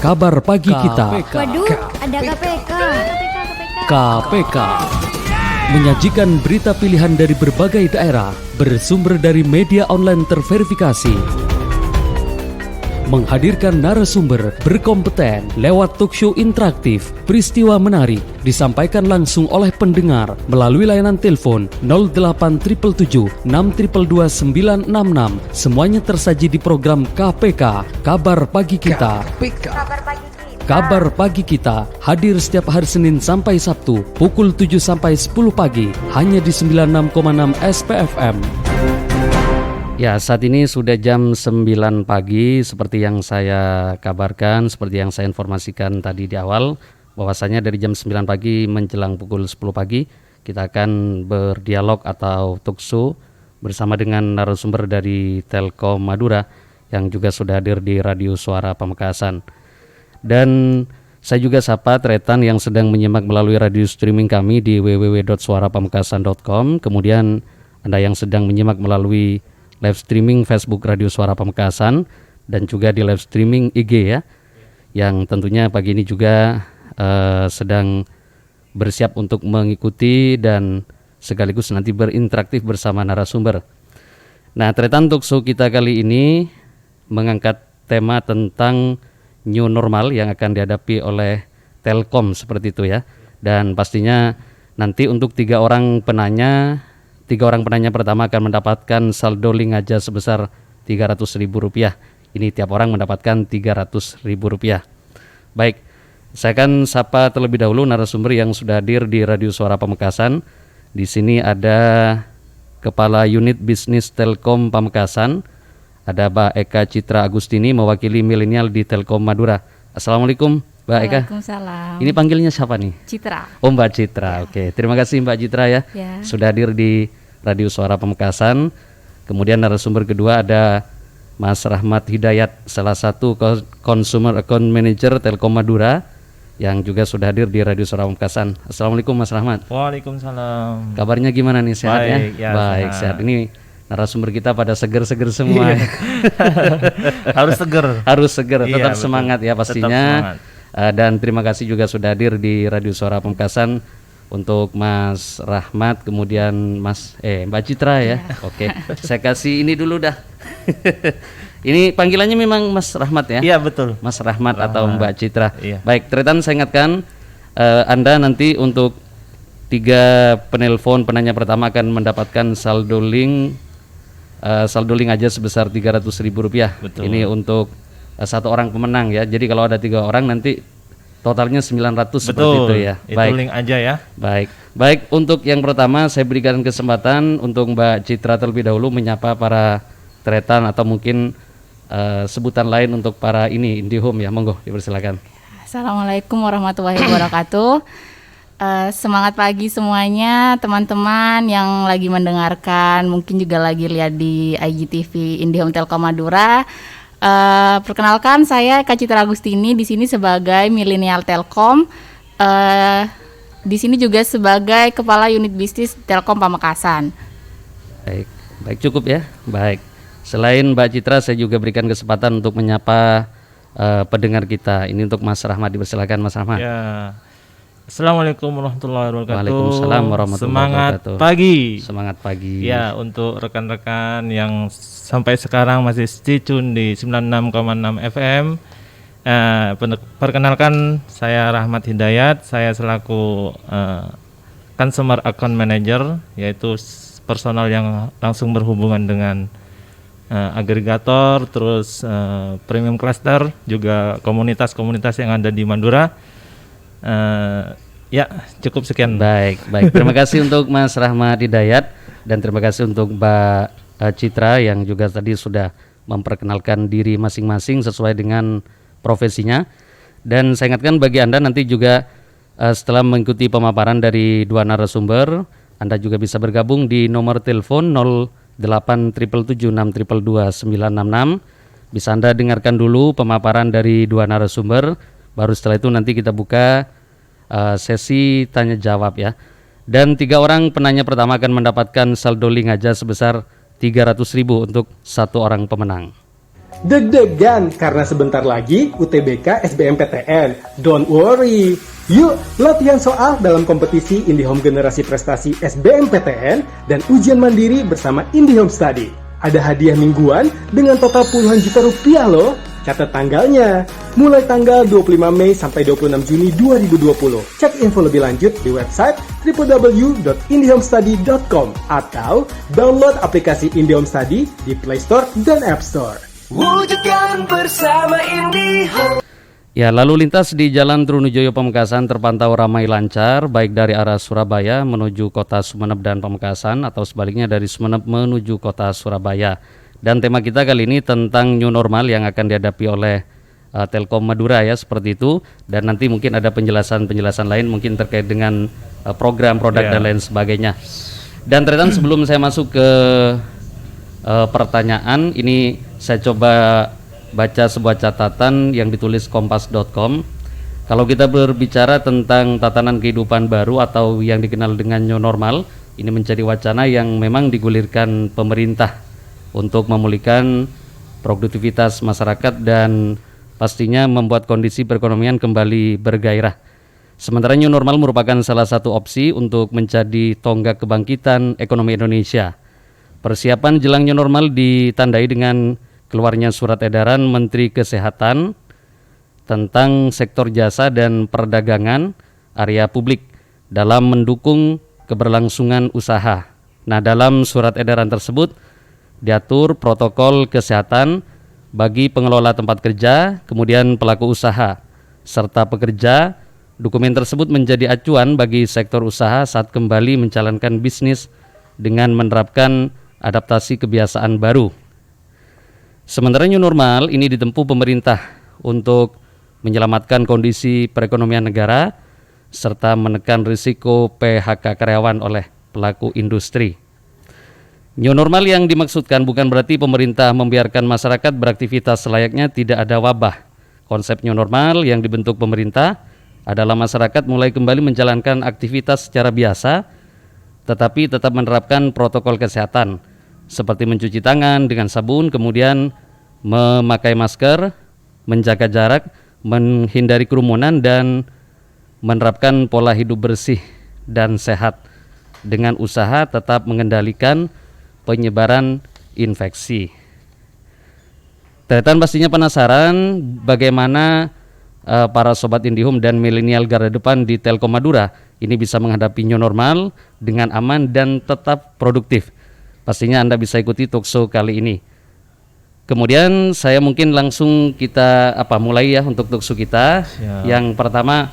Kabar pagi kita. Waduh, ada KPK. KPK menyajikan berita pilihan dari berbagai daerah, bersumber dari media online terverifikasi, menghadirkan narasumber berkompeten lewat talkshow interaktif. Peristiwa menarik disampaikan langsung oleh pendengar melalui layanan telepon 0877 622 966. Semuanya tersaji di program KPK, Kabar Pagi Kita. Kabar Pagi Kita hadir setiap hari Senin sampai Sabtu pukul 7 sampai 10 pagi hanya di 96,6 SPFM. Ya, saat ini sudah jam 9 pagi seperti yang saya kabarkan, seperti yang saya informasikan tadi di awal, bahwasanya dari jam 9 pagi menjelang pukul 10 pagi kita akan berdialog atau talkshow bersama dengan narasumber dari Telkom Madura yang juga sudah hadir di Radio Suara Pamekasan. Dan saya juga sapa Tretan yang sedang menyimak melalui radio streaming kami di www.suarapamekasan.com. Kemudian Anda yang sedang menyimak melalui live streaming Facebook Radio Suara Pamekasan dan juga di live streaming IG ya, yang tentunya pagi ini juga sedang bersiap untuk mengikuti dan sekaligus nanti berinteraktif bersama narasumber. Nah, Tretan Talkshow kita kali ini mengangkat tema tentang new normal yang akan dihadapi oleh Telkom seperti itu ya. Dan pastinya nanti untuk tiga orang penanya pertama akan mendapatkan saldo link aja sebesar Rp300.000. Ini tiap orang mendapatkan Rp300.000. Baik, saya akan sapa terlebih dahulu narasumber yang sudah hadir di Radio Suara Pamekasan. Di sini ada Kepala Unit Bisnis Telkom Pamekasan, ada Mbak Eka Citra Agustini mewakili milenial di Telkom Madura. Assalamualaikum Mbak Eka. Waalaikumsalam. Ini panggilnya siapa nih? Citra. Oh, Mbak Citra. Ya. Oke, terima kasih Mbak Citra ya. Sudah hadir di Radio Suara Pamekasan. Kemudian narasumber kedua ada Mas Rahmat Hidayat, salah satu Consumer Account Manager Telkom Madura yang juga sudah hadir di Radio Suara Pamekasan. Assalamualaikum Mas Rahmat. Waalaikumsalam. Kabarnya gimana nih, sehat ya? Baik, sehat. Ini narasumber kita pada seger-seger semua. Iya. Harus seger. Tetap semangat ya pastinya. Dan terima kasih juga sudah hadir di Radio Suara Pamekasan untuk Mas Rahmat, kemudian Mbak Citra ya. Oke, saya kasih ini dulu dah. Ini panggilannya memang Mas Rahmat ya? Iya, betul. Mas Rahmat atau Mbak Citra. Iya. Baik, Tretan saya ingatkan Anda nanti untuk 3 penelpon penanya pertama akan mendapatkan saldo link aja sebesar Rp300.000. Betul. Ini untuk satu orang pemenang ya. Jadi kalau ada 3 orang nanti totalnya 900. Betul. Seperti itu ya. Itu Baik. link aja ya. Baik, untuk yang pertama saya berikan kesempatan untuk Mbak Citra terlebih dahulu menyapa para Tretan atau mungkin sebutan lain untuk para IndiHome ya. Monggo dipersilakan. Assalamualaikum warahmatullahi wabarakatuh. Semangat pagi semuanya teman-teman yang lagi mendengarkan, mungkin juga lagi lihat di IGTV IndiHome Telkom Madura. Perkenalkan, saya Eka Citra Agustini di sini sebagai milenial Telkom. Di sini juga sebagai Kepala Unit Bisnis Telkom Pamekasan. Baik cukup ya. Baik. Selain Mbak Citra, saya juga berikan kesempatan untuk menyapa pendengar kita. Ini untuk Mas Rahmat, dipersilakan Mas Rahmat. Ya. Assalamualaikum warahmatullahi wabarakatuh. Waalaikumsalam warahmatullahi wabarakatuh. Semangat pagi. Ya. Ya, untuk rekan-rekan yang sampai sekarang masih stay tune di 96,6 FM. Perkenalkan, saya Rahmat Hidayat. Saya selaku Consumer Account Manager, yaitu personal yang langsung berhubungan dengan agregator, terus premium cluster, juga komunitas-komunitas yang ada di Madura. Ya, cukup sekian. Baik. Terima kasih untuk Mas Rahmat Hidayat dan terima kasih untuk Mbak Citra yang juga tadi sudah memperkenalkan diri masing-masing sesuai dengan profesinya. Dan saya ingatkan bagi Anda nanti juga setelah mengikuti pemaparan dari 2 narasumber, Anda juga bisa bergabung di nomor telepon 08777622 Bisa Anda dengarkan dulu pemaparan dari 2 narasumber. Baru setelah itu nanti kita buka sesi tanya jawab ya. Dan 3 orang penanya pertama akan mendapatkan saldo link aja sebesar 300.000 untuk 1 orang pemenang. Deg-degan karena sebentar lagi UTBK SBMPTN. Don't worry. Yuk, latihan soal dalam kompetisi IndiHome Generasi Prestasi SBMPTN dan ujian mandiri bersama IndiHome Study. Ada hadiah mingguan dengan total puluhan juta rupiah loh. Catat tanggalnya, mulai tanggal 25 Mei sampai 26 Juni 2020. Cek info lebih lanjut di website www.indihomestudy.com atau download aplikasi IndiHome Study di Play Store dan App Store. Wujudkan bersama IndiHome. Ya, lalu lintas di Jalan Trunojoyo Pamekasan terpantau ramai lancar, baik dari arah Surabaya menuju kota Sumeneb dan Pamekasan atau sebaliknya dari Sumeneb menuju kota Surabaya. Dan tema kita kali ini tentang new normal yang akan dihadapi oleh Telkom Madura ya, seperti itu. Dan nanti mungkin ada penjelasan-penjelasan lain mungkin terkait dengan program, produk dan lain sebagainya. Dan ternyata sebelum saya masuk ke pertanyaan, ini saya coba baca sebuah catatan yang ditulis kompas.com. Kalau kita berbicara tentang tatanan kehidupan baru atau yang dikenal dengan new normal, ini menjadi wacana yang memang digulirkan pemerintah untuk memulihkan produktivitas masyarakat dan pastinya membuat kondisi perekonomian kembali bergairah. Sementara new normal merupakan salah satu opsi untuk menjadi tonggak kebangkitan ekonomi Indonesia. Persiapan jelang new normal ditandai dengan keluarnya surat edaran Menteri Kesehatan tentang sektor jasa dan perdagangan area publik dalam mendukung keberlangsungan usaha. Nah, dalam surat edaran tersebut diatur protokol kesehatan bagi pengelola tempat kerja, kemudian pelaku usaha, serta pekerja. Dokumen tersebut menjadi acuan bagi sektor usaha saat kembali menjalankan bisnis dengan menerapkan adaptasi kebiasaan baru. Sementara new normal ini ditempuh pemerintah untuk menyelamatkan kondisi perekonomian negara serta menekan risiko PHK karyawan oleh pelaku industri. New normal yang dimaksudkan bukan berarti pemerintah membiarkan masyarakat beraktivitas selayaknya tidak ada wabah. Konsep new normal yang dibentuk pemerintah adalah masyarakat mulai kembali menjalankan aktivitas secara biasa, tetapi tetap menerapkan protokol kesehatan, seperti mencuci tangan dengan sabun, kemudian memakai masker, menjaga jarak, menghindari kerumunan, dan menerapkan pola hidup bersih dan sehat dengan usaha tetap mengendalikan penyebaran infeksi. Teretan pastinya penasaran bagaimana para sobat IndiHome dan milenial garda depan di Telkom Madura ini bisa menghadapi new normal dengan aman dan tetap produktif. Pastinya Anda bisa ikuti talkshow kali ini. Kemudian saya mungkin langsung kita mulai ya untuk talkshow kita. Siap. Yang pertama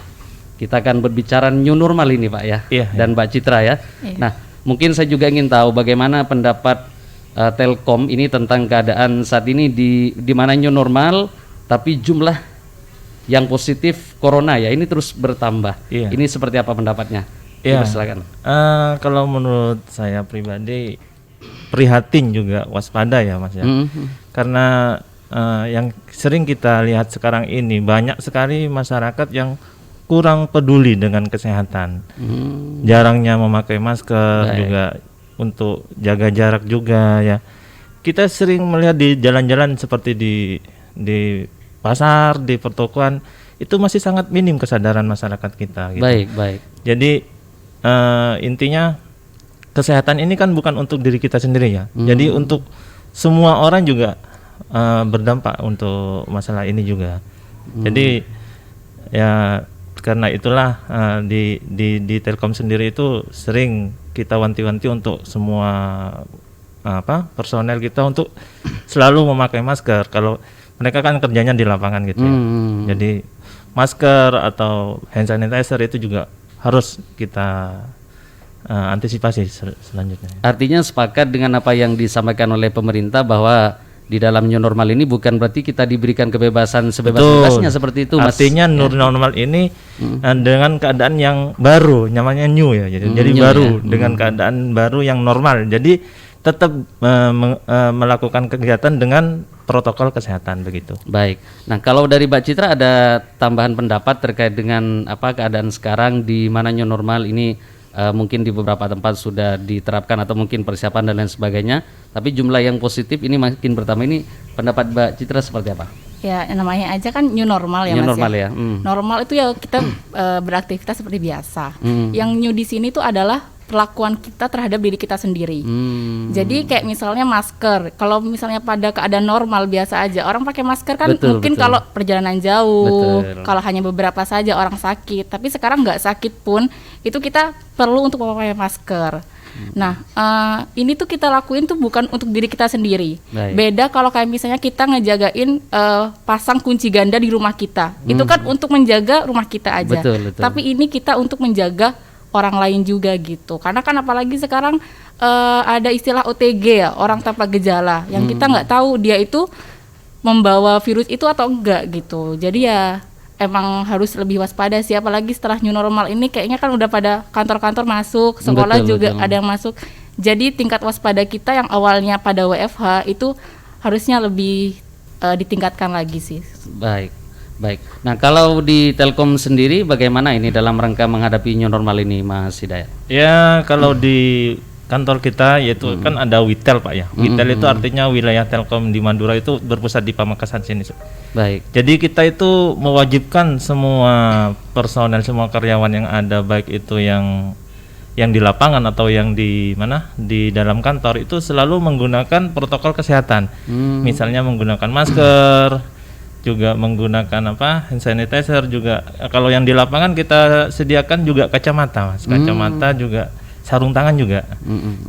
kita akan berbicara new normal ini Pak ya, dan Mbak Citra ya. Nah, mungkin saya juga ingin tahu bagaimana pendapat Telkom ini tentang keadaan saat ini di mana new normal tapi jumlah yang positif corona ya ini terus bertambah. Ini seperti apa pendapatnya? Silakan. Kalau menurut saya pribadi prihatin juga waspada ya Mas ya. Karena yang sering kita lihat sekarang ini banyak sekali masyarakat yang kurang peduli dengan kesehatan. Jarangnya memakai masker, juga untuk jaga jarak juga ya. Kita sering melihat di jalan-jalan seperti di pasar, di pertokoan itu masih sangat minim kesadaran masyarakat kita gitu. Baik. Jadi intinya kesehatan ini kan bukan untuk diri kita sendiri ya. Jadi untuk semua orang juga berdampak untuk masalah ini juga. Jadi ya karena itulah di Telkom sendiri itu sering kita wanti-wanti untuk semua personel kita untuk selalu memakai masker. Kalau mereka kan kerjanya di lapangan gitu ya. Jadi masker atau hand sanitizer itu juga harus kita antisipasi selanjutnya. Artinya sepakat dengan apa yang disampaikan oleh pemerintah bahwa di dalam new normal ini bukan berarti kita diberikan kebebasan sebebas-bebasnya seperti itu Mas. Artinya new normal ini dengan keadaan yang baru, namanya new ya. Jadi baru ya. Dengan keadaan baru yang normal. Jadi tetap melakukan kegiatan dengan protokol kesehatan begitu. Baik. Nah, kalau dari Mbak Citra ada tambahan pendapat terkait dengan keadaan sekarang di mana new normal ini mungkin di beberapa tempat sudah diterapkan atau mungkin persiapan dan lain sebagainya. Tapi jumlah yang positif ini makin bertambah. Ini pendapat Mbak Citra seperti apa? Ya, namanya aja kan new normal ya, New Mas. normal ya. Normal itu ya kita beraktivitas seperti biasa. Yang new di sini tuh adalah perlakuan kita terhadap diri kita sendiri. Jadi kayak misalnya masker. Kalau misalnya pada keadaan normal biasa aja orang pakai masker kan, mungkin kalau perjalanan jauh, kalau hanya beberapa saja orang sakit. Tapi sekarang nggak sakit pun itu kita perlu untuk memakai masker. Nah, ini tuh kita lakuin tuh bukan untuk diri kita sendiri. Beda kalau kayak misalnya kita ngejagain pasang kunci ganda di rumah kita. Itu kan untuk menjaga rumah kita aja. Tapi ini kita untuk menjaga orang lain juga gitu. Karena kan apalagi sekarang ada istilah OTG ya, orang tanpa gejala, yang kita nggak tahu dia itu membawa virus itu atau enggak gitu. Jadi ya emang harus lebih waspada sih, apalagi setelah new normal ini kayaknya kan udah pada kantor-kantor masuk, sekolah juga ada yang masuk. Jadi tingkat waspada kita yang awalnya pada WFH itu harusnya lebih ditingkatkan lagi sih. Baik. Nah, kalau di Telkom sendiri bagaimana ini dalam rangka menghadapi new normal ini, Mas Hidayat? Ya, kalau di kantor kita yaitu kan ada Witel, Pak ya. Witel itu artinya wilayah Telkom di Madura itu berpusat di Pamekasan sini. Baik. Jadi kita itu mewajibkan semua personel, semua karyawan yang ada, baik itu yang di lapangan atau yang di dalam kantor itu selalu menggunakan protokol kesehatan. Misalnya menggunakan masker, juga menggunakan hand sanitizer juga. Kalau yang di lapangan kita sediakan juga kacamata, Mas. Kacamata juga, sarung tangan juga.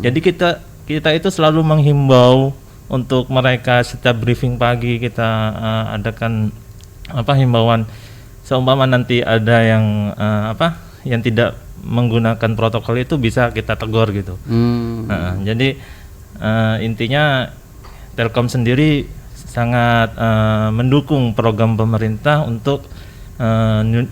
Jadi kita itu selalu menghimbau untuk mereka setiap briefing pagi kita adakan himbauan. Seumpama nanti ada yang yang tidak menggunakan protokol itu bisa kita tegur gitu. Jadi intinya Telkom sendiri sangat mendukung program pemerintah untuk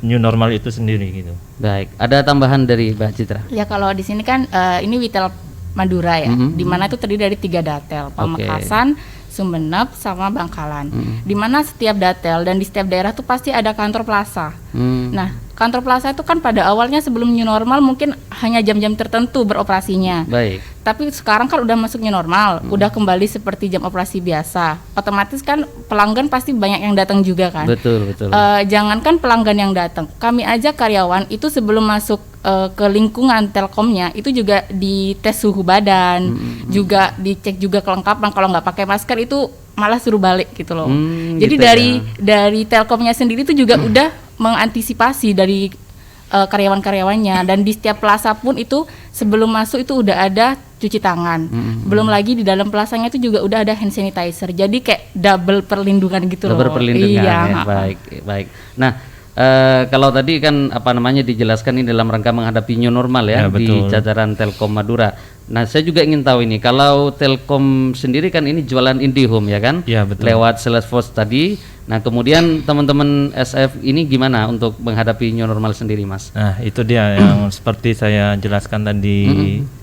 new normal itu sendiri gitu. Baik, ada tambahan dari Mbak Citra? Ya, kalau di sini kan ini Witel Madura ya, di mana itu terdiri dari 3 datel, Pamekasan, Sumeneb, sama Bangkalan. Di mana setiap datel dan di setiap daerah tuh pasti ada kantor plaza. Nah, kantor plaza itu kan pada awalnya sebelum new normal mungkin hanya jam-jam tertentu beroperasinya. Baik. Tapi sekarang kan udah masuk new normal, udah kembali seperti jam operasi biasa. Otomatis kan pelanggan pasti banyak yang datang juga kan. Betul. Jangankan pelanggan yang datang, kami aja karyawan itu sebelum masuk ke lingkungan Telkomnya itu juga dites suhu badan, juga dicek juga kelengkapan. Kalau nggak pakai masker itu malah suruh balik gitu loh. Jadi gitu dari Telkomnya sendiri itu juga udah mengantisipasi dari karyawan-karyawannya, dan di setiap plaza pun itu sebelum masuk itu udah ada cuci tangan. Belum lagi di dalam plazanya itu juga udah ada hand sanitizer. Jadi kayak double perlindungan gitu loh. Double perlindungan. Iya. Ya. Baik. Nah, kalau tadi kan dijelaskan ini dalam rangka menghadapi new normal ya, di jajaran Telkom Madura. Nah, saya juga ingin tahu ini, kalau Telkom sendiri kan ini jualan IndiHome ya kan? Iya, betul. Lewat Salesforce tadi. Nah, kemudian teman-teman SF ini gimana untuk menghadapi new normal sendiri, Mas? Nah, itu dia yang seperti saya jelaskan tadi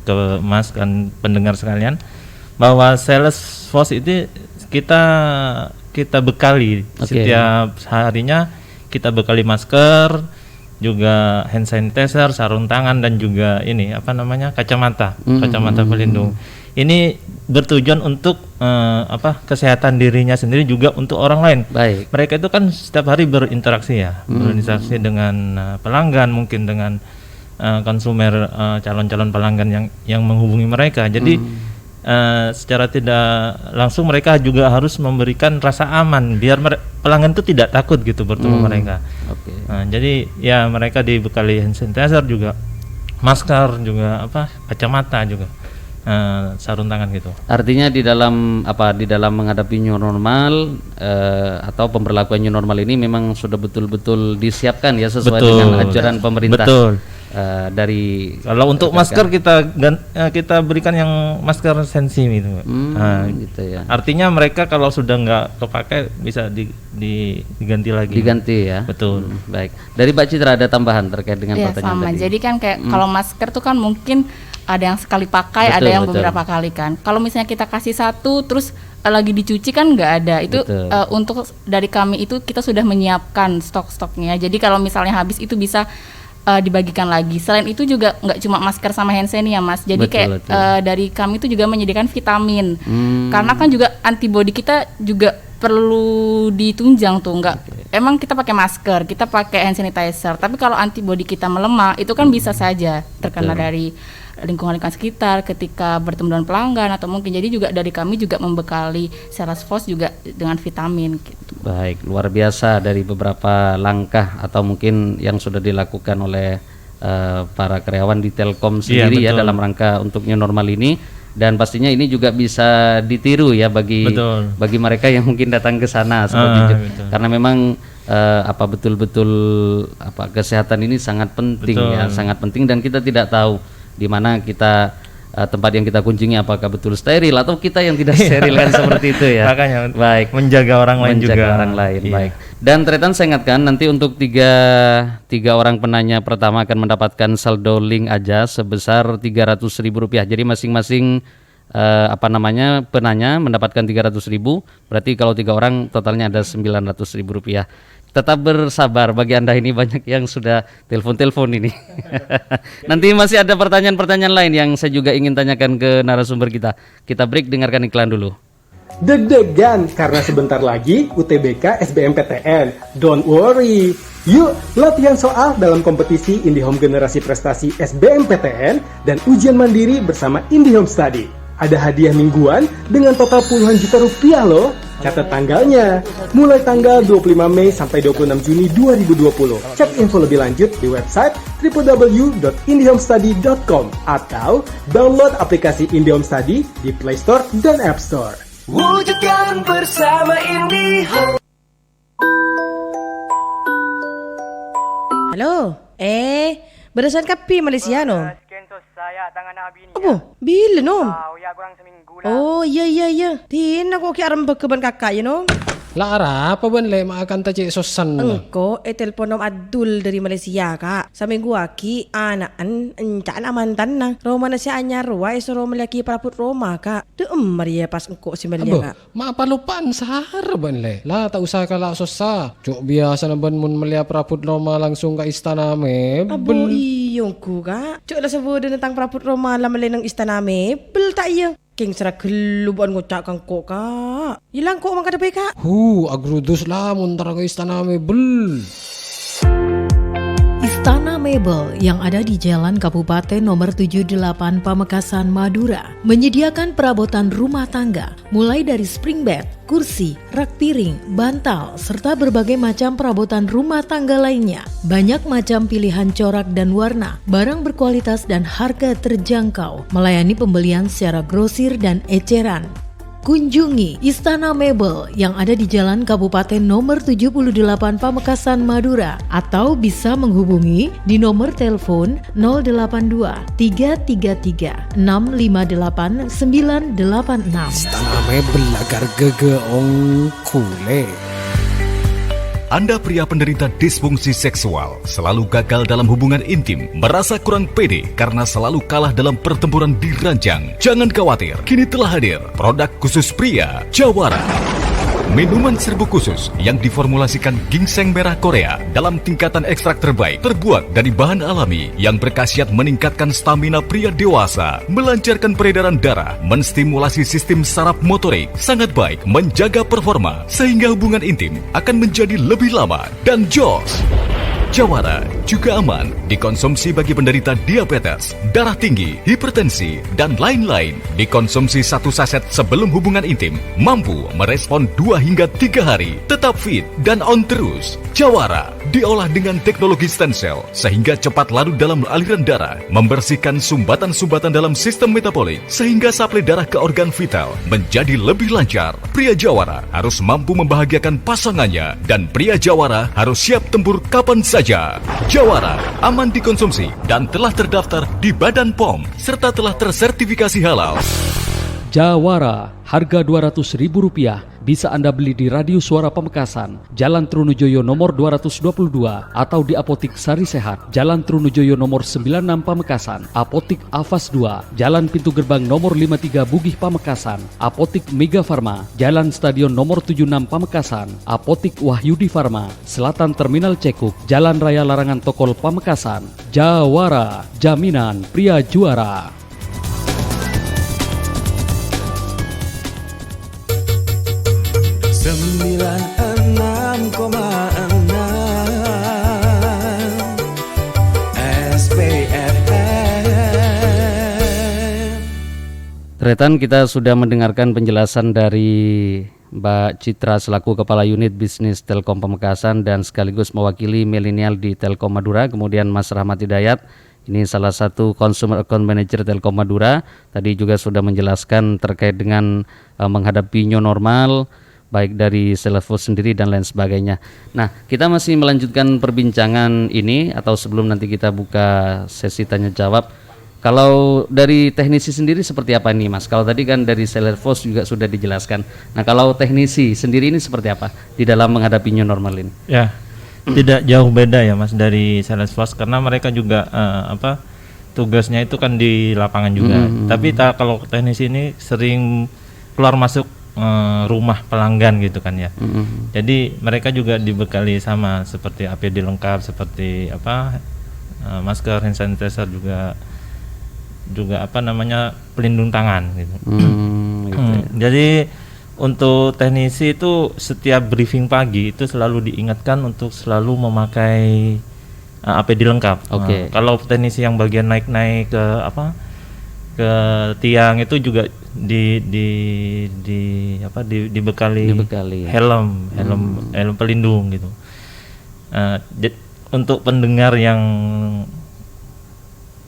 ke Mas dan pendengar sekalian, bahwa Salesforce itu kita bekali setiap harinya, kita bekali masker, juga hand sanitizer, sarung tangan, dan juga kacamata pelindung. Ini bertujuan untuk kesehatan dirinya sendiri, juga untuk orang lain. Baik. Mereka itu kan setiap hari berinteraksi ya, berinteraksi dengan pelanggan, mungkin dengan konsumer, calon-calon pelanggan yang menghubungi mereka. Jadi secara tidak langsung mereka juga harus memberikan rasa aman biar pelanggan itu tidak takut gitu bertemu mereka. Nah, jadi ya mereka dibekali hand sanitizer, juga masker, juga kacamata, juga sarung tangan gitu. Artinya di dalam menghadapi new normal atau pemberlakuan new normal ini memang sudah betul-betul disiapkan ya sesuai dengan ajaran pemerintah. Betul. Dari kalau untuk masker kita berikan yang masker sensi gitu. Gitu ya. Artinya mereka kalau sudah nggak kepakai bisa diganti lagi. Diganti ya. Betul. Baik. Dari Mbak Citra ada tambahan terkait dengan Ya, pertanyaan sama. tadi? Jadi kan kayak kalau masker tuh kan mungkin ada yang sekali pakai, ada yang beberapa kali kan. Kalau misalnya kita kasih satu terus lagi dicuci kan nggak ada. Itu untuk dari kami itu kita sudah menyiapkan stok-stoknya. Jadi kalau misalnya habis itu bisa dibagikan lagi. Selain itu juga nggak cuma masker sama hand sanitizer ya Mas. Jadi Betul. dari kami itu juga menyediakan vitamin. Karena kan juga antibodi kita juga perlu ditunjang tuh, emang kita pakai masker, kita pakai hand sanitizer, tapi kalau antibodi kita melemah itu kan bisa saja terkena dari lingkungan sekitar ketika bertemu dengan pelanggan atau mungkin, jadi juga dari kami juga membekali sales force juga dengan vitamin gitu. Baik, luar biasa dari beberapa langkah atau mungkin yang sudah dilakukan oleh para karyawan di Telkom sendiri ya dalam rangka untuk new normal ini, dan pastinya ini juga bisa ditiru ya bagi mereka yang mungkin datang ke sana seperti itu. Karena memang betul-betul kesehatan ini sangat penting ya, sangat penting, dan kita tidak tahu di mana kita tempat yang kita kunjungi apakah betul steril atau kita yang tidak steril kan seperti itu ya. Makanya baik, menjaga orang lain juga. Baik. Dan Tretan saya ingatkan nanti untuk tiga orang penanya pertama akan mendapatkan saldo link aja sebesar Rp300.000. Jadi masing-masing penanya mendapatkan Rp300.000. Berarti kalau 3 orang totalnya ada Rp900.000. Tetap bersabar, bagi Anda ini banyak yang sudah telepon ini. Nanti masih ada pertanyaan-pertanyaan lain yang saya juga ingin tanyakan ke narasumber kita. Kita break, dengarkan iklan dulu. Deg-degan karena sebentar lagi UTBK SBMPTN. Don't worry. Yuk, latihan soal dalam kompetisi IndiHome Generasi Prestasi SBMPTN dan ujian mandiri bersama IndiHome Study. Ada hadiah mingguan dengan total puluhan juta rupiah loh. Catat tanggalnya, mulai tanggal 25 Mei sampai 26 Juni 2020. Cek info lebih lanjut di website www.indihomestudy.com atau download aplikasi IndiHome Study di Play Store dan App Store. Wujudkan bersama IndiHome. Halo, berdasarkan kapi Malaysia no? Saya tangan Abi ni. Apa? Bila nom? Ya kurang seminggu lah. Oh, iya. Tin aku kira rembek keban kakak ya no? Lah arah apa ban le makan tajik sosan. Engko telefon nom Adul dari Malaysia kak. Saminggu aki anaan encan amantan na. Roma na siya anyar wa iso Roma laki paraput Roma kak. De Maria pas engko si Malia kak. Ma apa lupaan sahar ban le. Lah tak usah kalak sosa. Cuk biasa na ban mun melia paraput Roma langsung ke istana mebel. Abo iyong ku kak. Cuk lah sebut tentang paraput Roma lah melenang istana mebel tak iya. King serak kelubuan ngocak kang kok kak. Hilang kok mang kada baik kak. Agrudus lah muntara ke istana mebel. Istana Mebel yang ada di Jalan Kabupaten nomor 78 Pamekasan, Madura menyediakan perabotan rumah tangga mulai dari spring bed, kursi, rak piring, bantal, serta berbagai macam perabotan rumah tangga lainnya. Banyak macam pilihan corak dan warna, barang berkualitas dan harga terjangkau, melayani pembelian secara grosir dan eceran. Kunjungi Istana Mebel yang ada di Jalan Kabupaten nomor 78 Pamekasan, Madura, atau bisa menghubungi di nomor telepon 082 333 658 986. Istana Mebel agar gege ongkule. Anda pria penderita disfungsi seksual, selalu gagal dalam hubungan intim, merasa kurang pede karena selalu kalah dalam pertempuran di ranjang. Jangan khawatir, kini telah hadir produk khusus pria, Jawara. Minuman serbuk khusus yang diformulasikan ginseng merah Korea dalam tingkatan ekstrak terbaik, terbuat dari bahan alami yang berkhasiat meningkatkan stamina pria dewasa, melancarkan peredaran darah, menstimulasi sistem saraf motorik, sangat baik menjaga performa sehingga hubungan intim akan menjadi lebih lama dan jos. Jawara juga aman dikonsumsi bagi penderita diabetes, darah tinggi, hipertensi, dan lain-lain. Dikonsumsi 1 saset sebelum hubungan intim, mampu merespon 2 hingga 3 hari, tetap fit dan on terus. Jawara diolah dengan teknologi stem cell sehingga cepat larut dalam aliran darah, membersihkan sumbatan-sumbatan dalam sistem metabolik sehingga suplai darah ke organ vital menjadi lebih lancar. Pria Jawara harus mampu membahagiakan pasangannya dan pria Jawara harus siap tempur kapan saja. Jawara aman dikonsumsi dan telah terdaftar di Badan POM serta telah tersertifikasi halal. Jawara, harga Rp200.000 bisa Anda beli di Radio Suara Pamekasan, Jalan Trunojoyo nomor 222 atau di Apotik Sari Sehat, Jalan Trunojoyo nomor 96 Pamekasan, Apotik Avas 2, Jalan Pintu Gerbang nomor 53 Bugih Pamekasan, Apotik Mega Farma, Jalan Stadion nomor 76 Pamekasan, Apotik Wahyudi Farma, Selatan Terminal Cekuk, Jalan Raya Larangan Tokol Pamekasan. Jawara, jaminan pria juara. Retan, kita sudah mendengarkan penjelasan dari Mbak Citra selaku Kepala Unit Bisnis Telkom Pamekasan dan sekaligus mewakili milenial di Telkom Madura. Kemudian Mas Rahmat Hidayat, ini salah satu Consumer Account Manager Telkom Madura. Tadi juga sudah menjelaskan terkait dengan menghadapi new normal, baik dari Salesforce sendiri dan lain sebagainya. Nah, kita masih melanjutkan perbincangan ini atau sebelum nanti kita buka sesi tanya jawab. Kalau dari teknisi sendiri seperti apa nih Mas? Kalau tadi kan dari Salesforce juga sudah dijelaskan. Nah, kalau teknisi sendiri ini seperti apa di dalam menghadapi new normal ini? Ya, tidak jauh beda ya Mas dari Salesforce karena mereka juga tugasnya itu kan di lapangan juga. Tapi kalau teknisi ini sering keluar masuk rumah pelanggan gitu kan ya. Jadi mereka juga dibekali sama seperti APD lengkap, seperti masker, hand sanitizer juga pelindung tangan gitu. Jadi untuk teknisi itu setiap briefing pagi itu selalu diingatkan untuk selalu memakai APD lengkap. Kalau teknisi yang bagian naik-naik ke tiang itu juga dibekali helm pelindung gitu. Untuk pendengar yang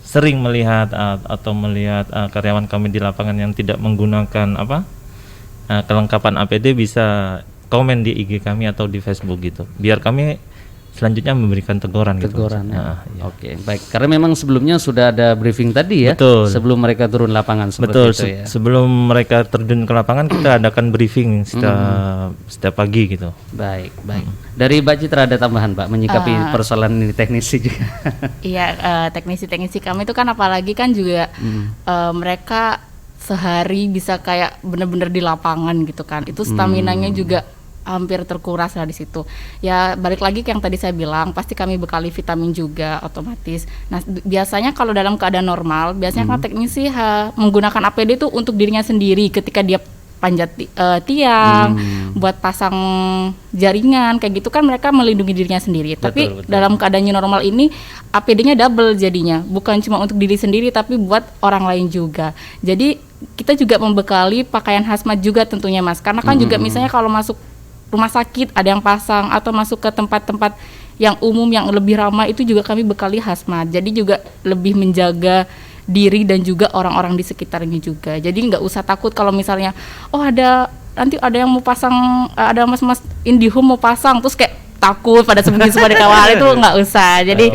sering melihat atau melihat karyawan kami di lapangan yang tidak menggunakan kelengkapan APD, bisa komen di IG kami atau di Facebook gitu, biar kami selanjutnya memberikan teguran gitu. Ya. Oke, baik. Karena memang sebelumnya sudah ada briefing tadi ya. Betul. Sebelum mereka turun lapangan seperti itu ya. Sebelum mereka terjun ke lapangan kita adakan briefing setiap pagi gitu. Baik. Dari Mbak Citra ada tambahan Pak menyikapi persoalan ini teknisi juga. Iya, teknisi kami itu kan apalagi kan juga mereka sehari bisa kayak bener-bener di lapangan gitu kan. Itu staminanya juga hampir terkuras lah di situ. Ya balik lagi ke yang tadi saya bilang, pasti kami bekali vitamin juga otomatis. Nah biasanya kalau dalam keadaan normal, biasanya kan teknisi menggunakan APD itu untuk dirinya sendiri ketika dia panjat tiang, buat pasang jaringan kayak gitu kan mereka melindungi dirinya sendiri. Tapi dalam keadaan new normal ini APD-nya double jadinya, bukan cuma untuk diri sendiri tapi buat orang lain juga. Jadi kita juga membekali pakaian hazmat juga tentunya Mas, karena kan juga misalnya kalau masuk rumah sakit ada yang pasang atau masuk ke tempat-tempat yang umum yang lebih ramai itu juga kami bekali hazmat. Jadi juga lebih menjaga diri dan juga orang-orang di sekitarnya juga. Jadi nggak usah takut kalau misalnya nanti ada yang mau pasang, ada mas-mas IndiHome mau pasang terus kayak takut pada sembunyi-sembunyi kawal itu nggak usah. Jadi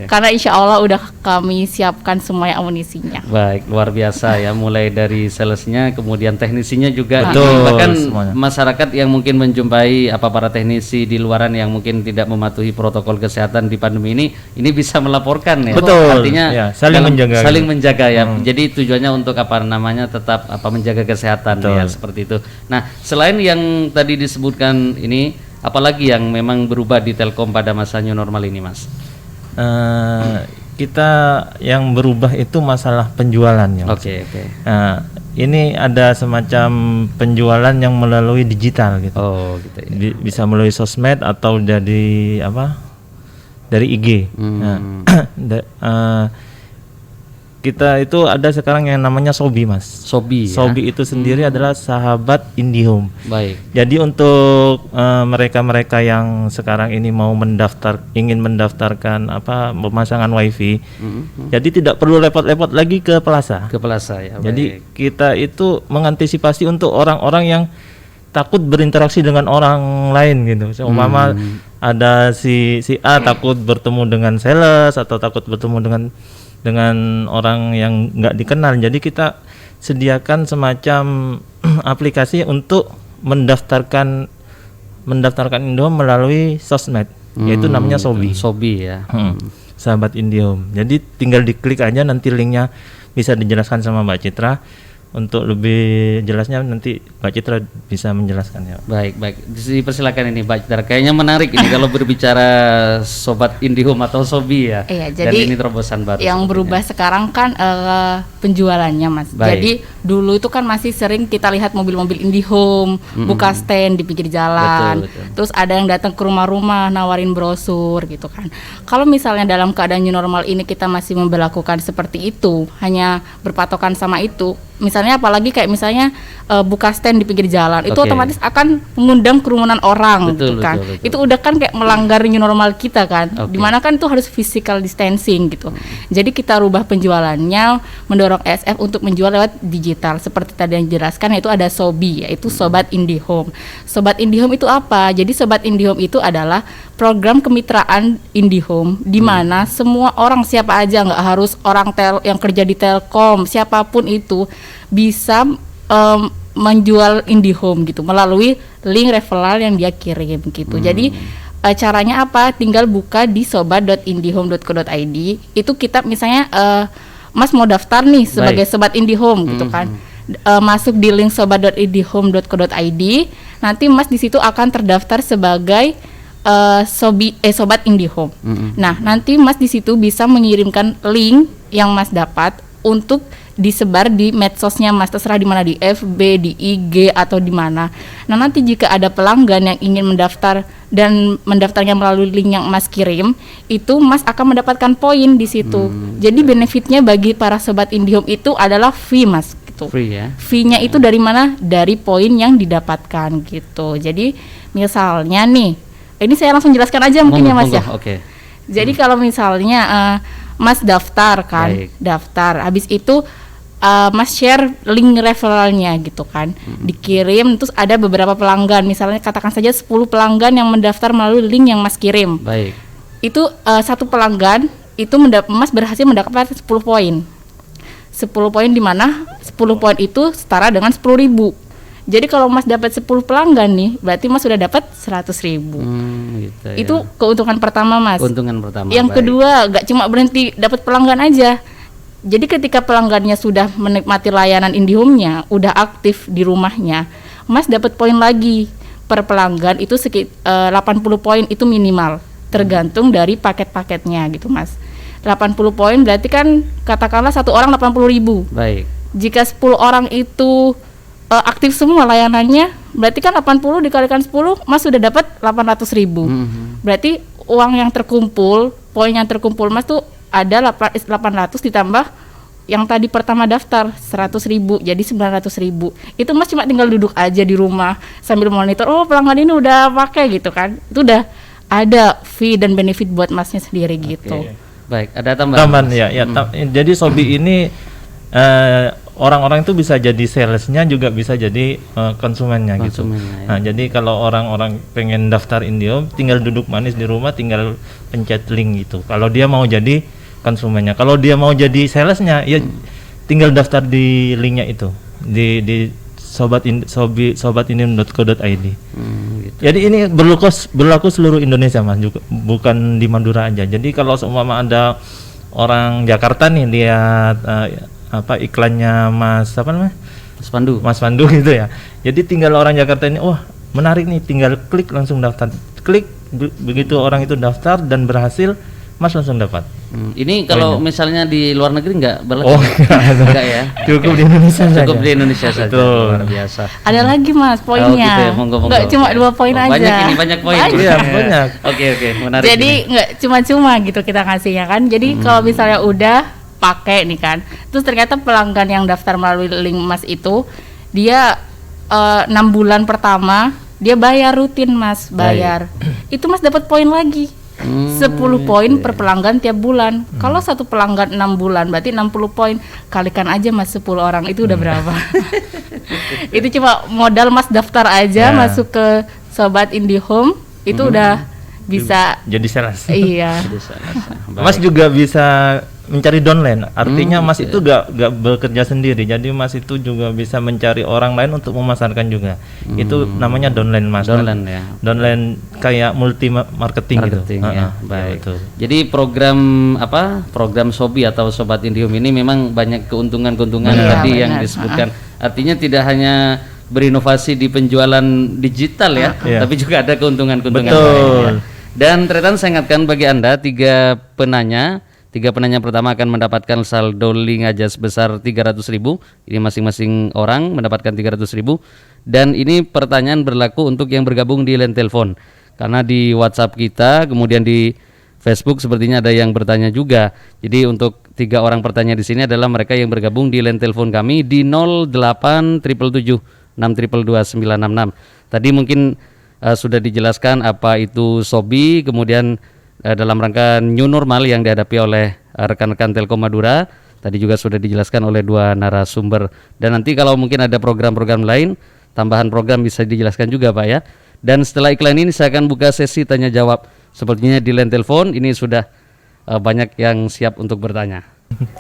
karena insya Allah udah kami siapkan semua amunisinya. Baik, luar biasa ya, mulai dari salesnya kemudian teknisinya juga. Bahkan masyarakat yang mungkin menjumpai para teknisi di luaran yang mungkin tidak mematuhi protokol kesehatan di pandemi ini bisa melaporkan ya. Artinya ya, saling menjaga ya. Jadi tujuannya untuk tetap menjaga kesehatan ya, seperti itu. Nah, selain yang tadi disebutkan ini, apalagi yang memang berubah di Telkom pada masa new normal ini Mas? Kita yang berubah itu masalah penjualan ya Mas. Ini ada semacam penjualan yang melalui digital gitu. Gitu ya. Bisa melalui sosmed atau dari IG. Kita itu ada sekarang yang namanya Sobi Mas. Sobi itu sendiri adalah sahabat IndiHome. Baik. Jadi untuk mereka-mereka yang sekarang ini mau ingin mendaftarkan pemasangan WiFi, jadi tidak perlu repot-repot lagi ke Plaza. Ya. Jadi kita itu mengantisipasi untuk orang-orang yang takut berinteraksi dengan orang lain gitu. Umpama ada si A takut bertemu dengan sales atau takut bertemu dengan orang yang nggak dikenal. Jadi kita sediakan semacam aplikasi untuk mendaftarkan IndiHome melalui sosmed, yaitu namanya Sobi. Sobi ya. Sahabat IndiHome. Jadi tinggal diklik aja, nanti linknya bisa dijelaskan sama Mbak Citra. Untuk lebih jelasnya nanti Mbak Citra bisa menjelaskan ya. Baik, dipersilakan ini Mbak Citra. Kayaknya menarik ini kalau berbicara Sobat IndiHome atau Sobi ya. Iya, dan jadi ini terobosan baru. Yang berubah sekarang kan penjualannya Mas. Baik. Jadi dulu itu kan masih sering kita lihat mobil-mobil IndiHome buka stand di pinggir jalan. Betul. Terus ada yang datang ke rumah-rumah nawarin brosur gitu kan. Kalau misalnya dalam keadaan new normal ini kita masih memberlakukan seperti itu, hanya berpatokan sama itu. Misalnya apalagi kayak misalnya buka stand di pinggir jalan, itu otomatis akan mengundang kerumunan orang gitu kan. Betul. Itu udah kan kayak melanggar new normal kita kan. Dimana kan itu harus physical distancing gitu. Jadi kita rubah penjualannya, mendorong ESF untuk menjual lewat digital. Seperti tadi yang dijelaskan, yaitu ada Sobi, yaitu Sobat IndiHome. Sobat IndiHome itu apa? Jadi Sobat IndiHome itu adalah program kemitraan IndiHome di mana semua orang, siapa aja, nggak harus orang yang kerja di Telkom, siapapun itu bisa menjual IndiHome gitu melalui link referral yang dia kirim gitu. Jadi caranya apa? Tinggal buka di sobat.indihome.co.id. Itu kita misalnya Mas mau daftar nih sebagai Sobat IndiHome gitu kan. Masuk di link sobat.indihome.co.id. Nanti Mas di situ akan terdaftar sebagai Sobat IndiHome. Nah, nanti Mas di situ bisa mengirimkan link yang Mas dapat untuk disebar di medsosnya Mas, terserah di mana, di FB, di IG atau di mana. Nah, nanti jika ada pelanggan yang ingin mendaftar dan mendaftarnya melalui link yang Mas kirim, itu Mas akan mendapatkan poin di situ. Jadi benefitnya bagi para Sobat IndiHome itu adalah fee Mas gitu. Free ya. Fee-nya itu dari mana? Dari poin yang didapatkan gitu. Jadi misalnya nih, ini saya langsung jelaskan aja mungkin ya Mas ya. Jadi kalau misalnya Mas daftar kan, daftar, habis itu Mas share link referralnya gitu kan, dikirim, terus ada beberapa pelanggan, misalnya katakan saja 10 pelanggan yang mendaftar melalui link yang Mas kirim. Itu satu pelanggan itu Mas berhasil mendapatkan 10 poin. 10 poin di mana 10 poin itu setara dengan 10.000. Jadi kalau Mas dapat 10 pelanggan nih, berarti Mas sudah dapat 100.000. Gitu ya. Itu keuntungan pertama Mas. Keuntungan pertama. Yang kedua, gak cuma berhenti dapat pelanggan aja. Jadi ketika pelanggannya sudah menikmati layanan IndiHome-nya, udah aktif di rumahnya, Mas dapat poin lagi per pelanggan itu 80 poin itu minimal, tergantung dari paket-paketnya gitu Mas. 80 poin berarti kan katakanlah satu orang 80.000. Jika 10 orang itu aktif semua layanannya, berarti kan 80 dikalikan 10, Mas sudah dapat 800.000. Berarti uang yang terkumpul, poin yang terkumpul Mas tuh ada 800 ditambah yang tadi pertama daftar 100.000, jadi 900.000. Itu Mas cuma tinggal duduk aja di rumah sambil monitor, oh pelanggan ini udah pakai gitu kan. Itu udah ada fee dan benefit buat Masnya sendiri gitu. Baik, ada tambahan ya. Jadi Sobi ini orang-orang itu bisa jadi salesnya, juga bisa jadi konsumennya gitu. Nah, jadi kalau orang-orang pengen daftar IndiHome, tinggal duduk manis di rumah, tinggal pencet link gitu. Kalau dia mau jadi konsumennya, kalau dia mau jadi salesnya, ya tinggal daftar di linknya itu di sobatindihome.co.id. Gitu. Jadi ini berlaku seluruh Indonesia Mas, juga bukan di Madura aja. Jadi kalau seumpama ada orang Jakarta nih lihat iklannya Mas Pandu gitu ya. Jadi tinggal orang Jakarta ini, wah menarik nih, tinggal klik langsung daftar. Klik begitu orang itu daftar dan berhasil, Mas langsung dapat. Ini kalau misalnya di luar negeri enggak berlaku? Enggak ya. Cukup di Indonesia saja. Cukup di Indonesia saja. Luar biasa. Ada lagi Mas poinnya. Gitu ya, monggo. Enggak cuma 2 poin aja. Banyak poin. Iya, banyak. Oke, menarik. Jadi enggak cuma-cuma gitu kita kasihnya kan. Jadi kalau misalnya udah pakai nih kan, terus ternyata pelanggan yang daftar melalui link Mas itu, dia 6 bulan pertama dia bayar rutin Mas, bayar. Itu Mas dapat poin lagi. 10 poin per pelanggan tiap bulan. Kalau satu pelanggan 6 bulan berarti 60 poin. Kalikan aja Mas 10 orang itu udah berapa? Itu cuma modal Mas daftar aja masuk ke Sobat IndiHome, itu udah bisa jadi sales. Iya. Mas juga bisa mencari downline. Artinya Mas itu gak bekerja sendiri. Jadi Mas itu juga bisa mencari orang lain untuk memasarkan juga. Itu namanya downline Mas. Downline ya. Downline kayak multi marketing gitu. Ya, baik. Ya, jadi program Sobi atau Sobat Indihome ini memang banyak keuntungan-keuntungan tadi yang disebutkan. Artinya tidak hanya berinovasi di penjualan digital ya, tapi juga ada keuntungan-keuntungan lain. Dan Tretan saya ingatkan bagi Anda tiga penanya pertama akan mendapatkan saldo link aja sebesar 300.000. Ini masing-masing orang mendapatkan 300.000. Dan ini pertanyaan berlaku untuk yang bergabung di line telepon. Karena di WhatsApp kita, kemudian di Facebook sepertinya ada yang bertanya juga. Jadi untuk 3 orang pertanyaan di sini adalah mereka yang bergabung di line telepon kami di 0877 622 966. Tadi mungkin sudah dijelaskan apa itu Sobi, kemudian dalam rangka new normal yang dihadapi oleh rekan-rekan Telkom Madura. Tadi juga sudah dijelaskan oleh 2 narasumber. Dan nanti kalau mungkin ada program-program lain, tambahan program bisa dijelaskan juga Pak ya. Dan setelah iklan ini saya akan buka sesi tanya jawab. Sepertinya di line telepon ini sudah banyak yang siap untuk bertanya.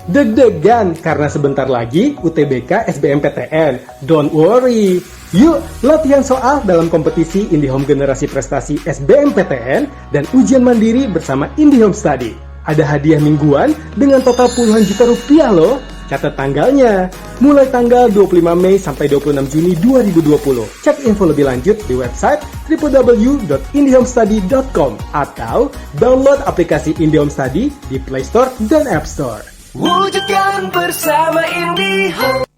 Deg-degan karena sebentar lagi UTBK SBMPTN. Don't worry. Yuk, latihan soal dalam kompetisi IndiHome Generasi Prestasi SBMPTN dan ujian mandiri bersama IndiHome Study. Ada hadiah mingguan dengan total puluhan juta rupiah loh. Catat tanggalnya, mulai tanggal 25 Mei sampai 26 Juni 2020. Cek info lebih lanjut di website www.indihomestudy.com atau download aplikasi IndiHome Study di Play Store dan App Store. Wujudkan bersama IndiHome.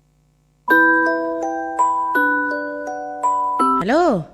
Halo,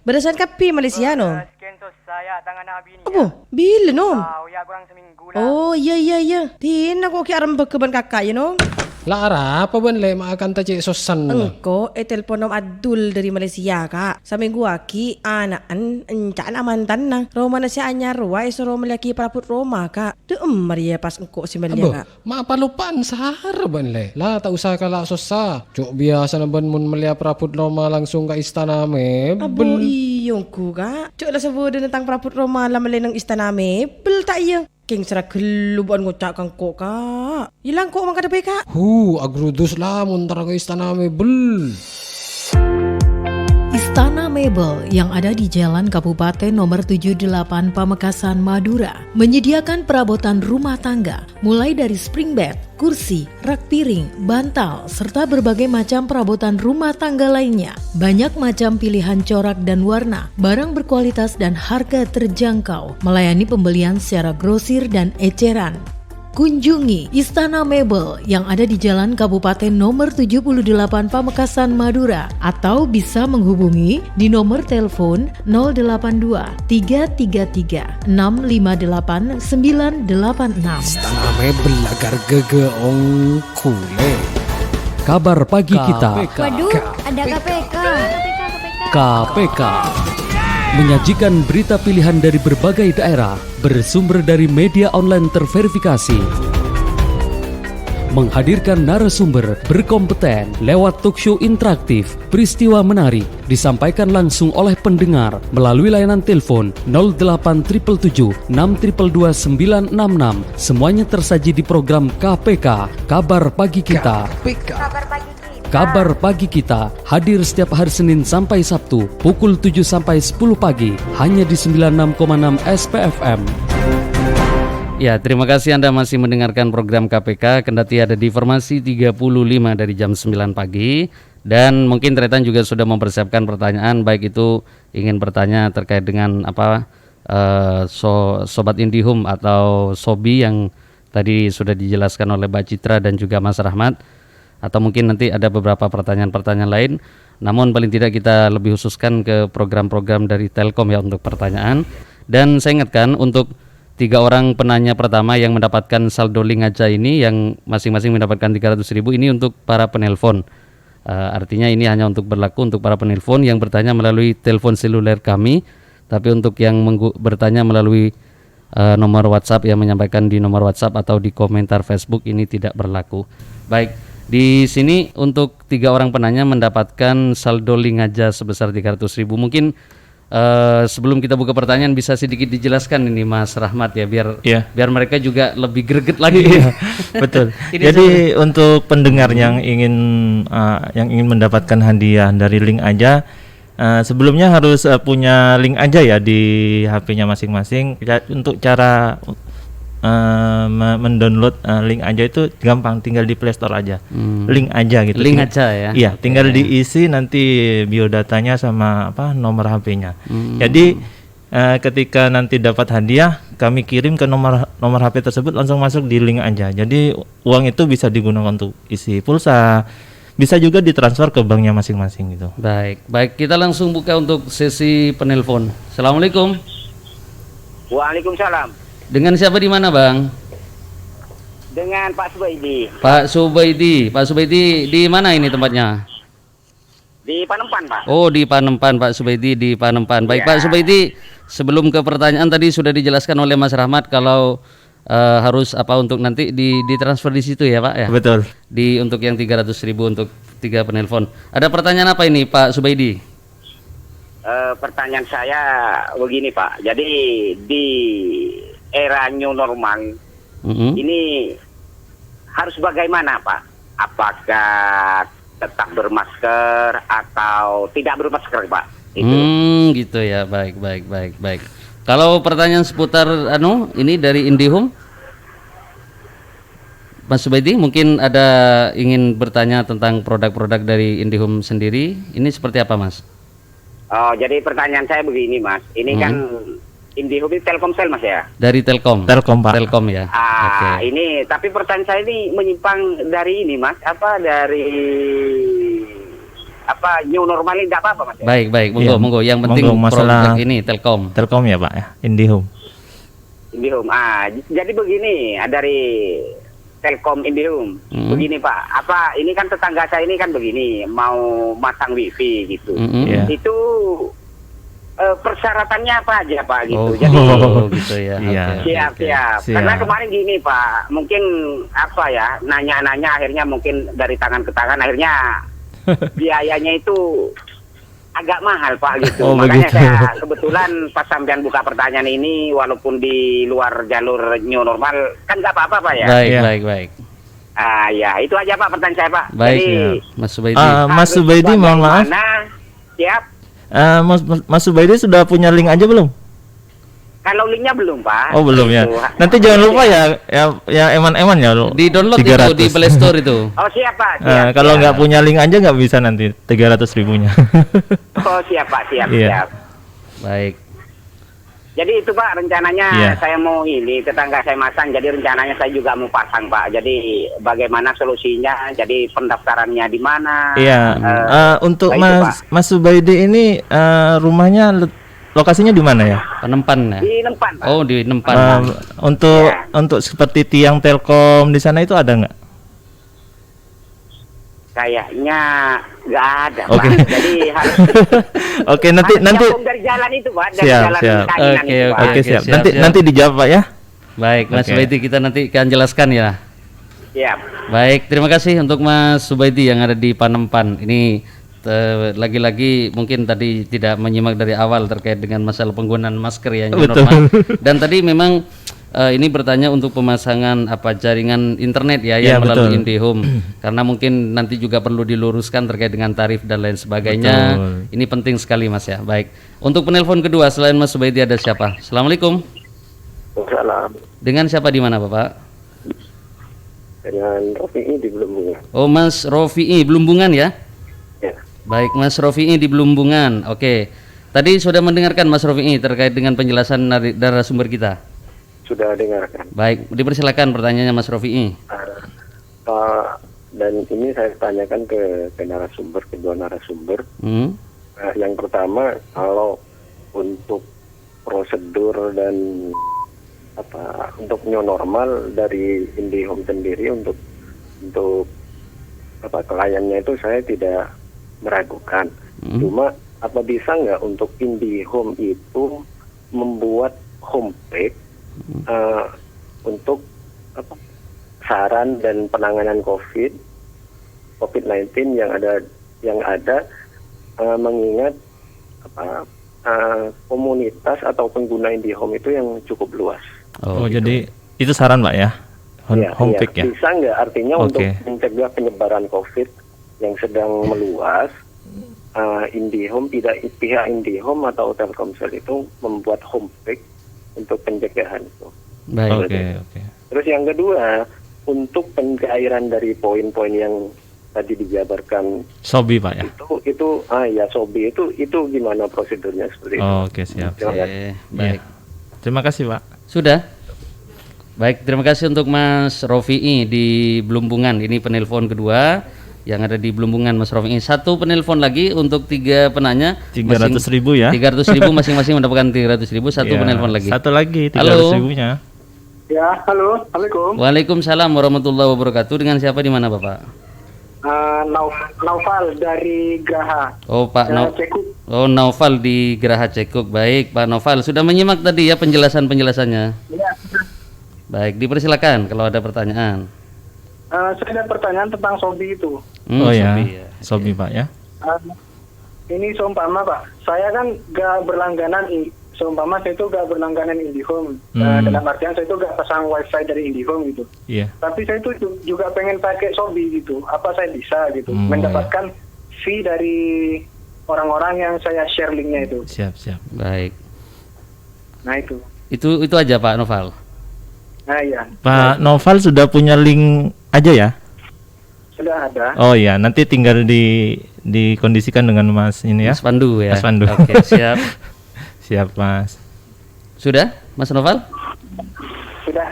berdasarkan kapi Malaysia no? Kentos saya tangan habis ni. Apa? Bila no? Ya kurang seminggu lah. Oh, iya. Tin aku kiaram berkeban kakak ya no? Lara, apa ban le maakan ta cik sosan na? Engko telefon Om Abdul dari Malaysia kak. Sa minggu aki anaan encan amantan na. Roma na siya anyar wa isoro melaki paraput Roma kak. Maria pas engko si Malia kak. Maapalupaan sahar ban le. La tak usah ka la sosa. Cuk biasa na ban mun melia paraput Roma langsung ka istana mebel. Abo iyong ku kak. Cuk la sabodo tentang paraput Roma la mele ng istana mebel tak iya. King sera kelubuan ngocak kang kok kak. Ilang kok mangka depe kak. Agrudus lah muntara ke istana mebel. Istana Mebel yang ada di Jalan Kabupaten nomor 78 Pamekasan, Madura menyediakan perabotan rumah tangga mulai dari spring bed, kursi, rak piring, bantal, serta berbagai macam perabotan rumah tangga lainnya. Banyak macam pilihan corak dan warna, barang berkualitas dan harga terjangkau, melayani pembelian secara grosir dan eceran. Kunjungi Istana Mebel yang ada di Jalan Kabupaten nomor 78 Pamekasan, Madura atau bisa menghubungi di nomor telepon 082 333 658 986. Istana Mebel agar gege ongkule. Kabar pagi kita. Waduh, ada KPK. KPK menyajikan berita pilihan dari berbagai daerah, bersumber dari media online terverifikasi, menghadirkan narasumber berkompeten lewat talkshow interaktif, peristiwa menarik disampaikan langsung oleh pendengar melalui layanan telepon 0877 622 966. Semuanya tersaji di program KPK, Kabar Pagi Kita. Kabar Pagi Kita hadir setiap hari Senin sampai Sabtu pukul 7 sampai 10 pagi hanya di 96,6 SPFM. Ya, terima kasih Anda masih mendengarkan program KPK. Kendati ada di formasi 35 dari jam 9 pagi. Dan mungkin Tretan juga sudah mempersiapkan pertanyaan, baik itu ingin bertanya terkait dengan Sobat Indihome atau Sobi yang tadi sudah dijelaskan oleh Mbak Citra dan juga Mas Rahmat. Atau mungkin nanti ada beberapa pertanyaan-pertanyaan lain. Namun paling tidak kita lebih khususkan ke program-program dari Telkom ya untuk pertanyaan. Dan saya ingatkan untuk 3 orang penanya pertama yang mendapatkan saldo link aja ini, yang masing-masing mendapatkan 300.000 ini untuk para penelpon. Artinya ini hanya untuk berlaku untuk para penelpon yang bertanya melalui telepon seluler kami. Tapi untuk yang bertanya melalui nomor WhatsApp yang menyampaikan di nomor WhatsApp atau di komentar Facebook ini tidak berlaku. Baik. Di sini untuk 3 orang penanya mendapatkan saldo link aja sebesar 300.000. Mungkin Sebelum kita buka pertanyaan, bisa sedikit dijelaskan ini Mas Rahmat ya, biar mereka juga lebih greget lagi. Betul. Jadi untuk pendengar yang ingin mendapatkan hadiah dari link aja, sebelumnya harus punya link aja ya di HP-nya masing-masing. Untuk cara mendownload link aja itu gampang, tinggal di Play Store aja. Link aja gitu. Link aja ya. Iya, tinggal diisi nanti biodatanya sama nomor HP-nya. Jadi ketika nanti dapat hadiah, kami kirim ke nomor HP tersebut, langsung masuk di link aja. Jadi uang itu bisa digunakan untuk isi pulsa, bisa juga ditransfer ke banknya masing-masing gitu. Baik, kita langsung buka untuk sesi penelpon. Assalamualaikum. Waalaikumsalam. Dengan siapa di mana, Bang? Dengan Pak Subaidi. Pak Subaidi di mana ini tempatnya? Di Panempan, Pak. Oh, di Panempan, Pak Subaidi di Panempan. Baik, Pak Subaidi, sebelum ke pertanyaan tadi sudah dijelaskan oleh Mas Rahmat kalau harus apa untuk nanti ditransfer di situ ya, Pak ya? Betul. Untuk yang 300.000 untuk 3 penelpon. Ada pertanyaan apa ini, Pak Subaidi? Pertanyaan saya begini, Pak. Jadi di era new normal ini harus bagaimana, Pak? Apakah tetap bermasker atau tidak bermasker, Pak? Gitu ya. Baik. Kalau pertanyaan seputar ini dari IndiHome, Mas Subaidi mungkin ada ingin bertanya tentang produk-produk dari IndiHome sendiri. Ini seperti apa, Mas? Oh, jadi pertanyaan saya begini, Mas. Ini kan IndiHome Telkomsel, Mas ya? Dari Telkom, Pak. Telkom ya. Okay. Ini tapi pertanyaan saya ini menyimpang dari ini, Mas. Dari new normal ini tidak apa-apa, Mas ya? Baik. Monggo. Yang penting masalah produk ini Telkom ya, Pak ya. IndiHome. Jadi begini, dari Telkom IndiHome. Begini, Pak. Ini kan tetangga saya ini kan begini, mau masang wifi gitu. Itu persyaratannya apa aja, Pak, gitu. Jadi gitu ya. Siap. Karena kemarin gini, Pak, mungkin nanya-nanya akhirnya mungkin dari tangan ke tangan, akhirnya biayanya itu agak mahal, Pak, gitu. Makanya saya kebetulan pas sampean buka pertanyaan ini, walaupun di luar jalur new normal kan nggak apa-apa, Pak ya. Baik. Ya itu aja, Pak, pertanyaan saya, Pak. Baik. Jadi Mas Subaidi. Mas Subaidi, mohon maaf. Siap. Mas Subaidi sudah punya link aja belum? Kalau linknya belum, Pak. Oh, belum ya. Nanti jangan lupa ya eman-eman ya. Di download 300. Itu di Play Store itu. Oh, siap, Pak. Kalau nggak punya link aja nggak bisa nanti 300.000-nya. Oh, siap, Pak. Siap. Baik. Jadi itu, Pak, rencananya saya mau tetangga saya masang, jadi rencananya saya juga mau pasang, Pak. Jadi bagaimana solusinya? Jadi pendaftarannya di mana? Iya. Untuk Mas Subaidi ini rumahnya lokasinya di mana ya? Penempan ya. Di Nempan, Pak. Oh, di Nempan. Untuk seperti tiang Telkom di sana itu ada nggak? Kayaknya nggak ada, Oke. Pak. Jadi harus Oke, nanti dari jalan itu, Pak, dari jalan Kaginan itu, Pak. Oke, siap. Nanti dijawab, Pak ya. Baik, Mas Subaidi, kita nanti akan jelaskan ya. Siap. Baik, terima kasih untuk Mas Subaidi yang ada di Panempan. Ini lagi-lagi mungkin tadi tidak menyimak dari awal terkait dengan masalah penggunaan masker yang normal. Dan tadi memang ini bertanya untuk pemasangan jaringan internet yang melalui IndiHome, karena mungkin nanti juga perlu diluruskan terkait dengan tarif dan lain sebagainya. Ini penting sekali, Mas ya. Baik, untuk penelpon kedua selain Mas Subaidi ada siapa? Assalamualaikum. Salam. Dengan siapa di mana, Bapak? Dengan Rofi'i di Belumbungan. Oh, Mas Rofi'i Belumbungan ya? Ya. Baik, Mas Rofi'i di Belumbungan. Oke. Tadi sudah mendengarkan Mas Rofi'i terkait dengan penjelasan dari narasumber kita? Sudah dengarkan. Baik, dipersilakan pertanyaannya Mas Rofi'i. Dan ini saya tanyakan ke kedua narasumber. Yang pertama, kalau untuk prosedur dan untuk new normal dari IndiHome sendiri untuk kliennya itu saya tidak meragukan. Cuma bisa nggak untuk IndiHome itu membuat homepage untuk saran dan penanganan COVID-19 yang ada mengingat komunitas atau pengguna IndiHome itu yang cukup luas. Oh, jadi itu saran Pak ya? Homepage ya? Bisa nggak artinya untuk mencegah penyebaran COVID yang sedang meluas, IndiHome pihak IndiHome atau Telkomsel itu membuat homepage untuk pencegahan itu. Baik. Oke. Terus yang kedua, untuk pencairan dari poin-poin yang tadi dijabarkan Sobi Pak ya? Itu Sobi itu gimana prosedurnya seperti itu? Oke, siap. Baik. Terima kasih Pak. Sudah. Baik, terima kasih untuk Mas Rofi'i di Belumbungan. Ini penelpon kedua yang ada di Belumbungan, Mas Rofi'i. Satu penelpon lagi untuk 3 penanya. 300.000 ya? 300.000 masing-masing mendapatkan 300.000. Satu penelpon lagi. Satu lagi 300.000-nya. Ya, halo, assalamualaikum. Waalaikumsalam warahmatullahi wabarakatuh. Dengan siapa di mana Bapak? Naufal dari Geraha. Oh Pak Cekuk. Oh Naufal di Geraha Cekuk. Baik Pak Naufal, sudah menyimak tadi ya penjelasannya. Ya. Baik, dipersilakan kalau ada pertanyaan. Saya ada pertanyaan tentang Sobi itu. Sobi Pak ya. Ini seumpama Pak, saya kan gak berlangganan seumpama saya itu gak berlangganan IndiHome. Dalam artian saya itu gak pasang wifi dari IndiHome gitu. Iya. Tapi saya itu juga pengen pakai Sobi gitu. Apa saya bisa gitu mendapatkan fee dari orang-orang yang saya share linknya itu. Siap. Baik. Nah itu. Itu aja Pak Noval. Nah iya. Pak Noval sudah punya link aja ya? Sudah ada. Oh iya, nanti tinggal dikondisikan dengan Mas ini ya. Mas Pandu ya. Mas Pandu. Oke, siap. Siap Mas. Sudah Mas Noval? Sudah.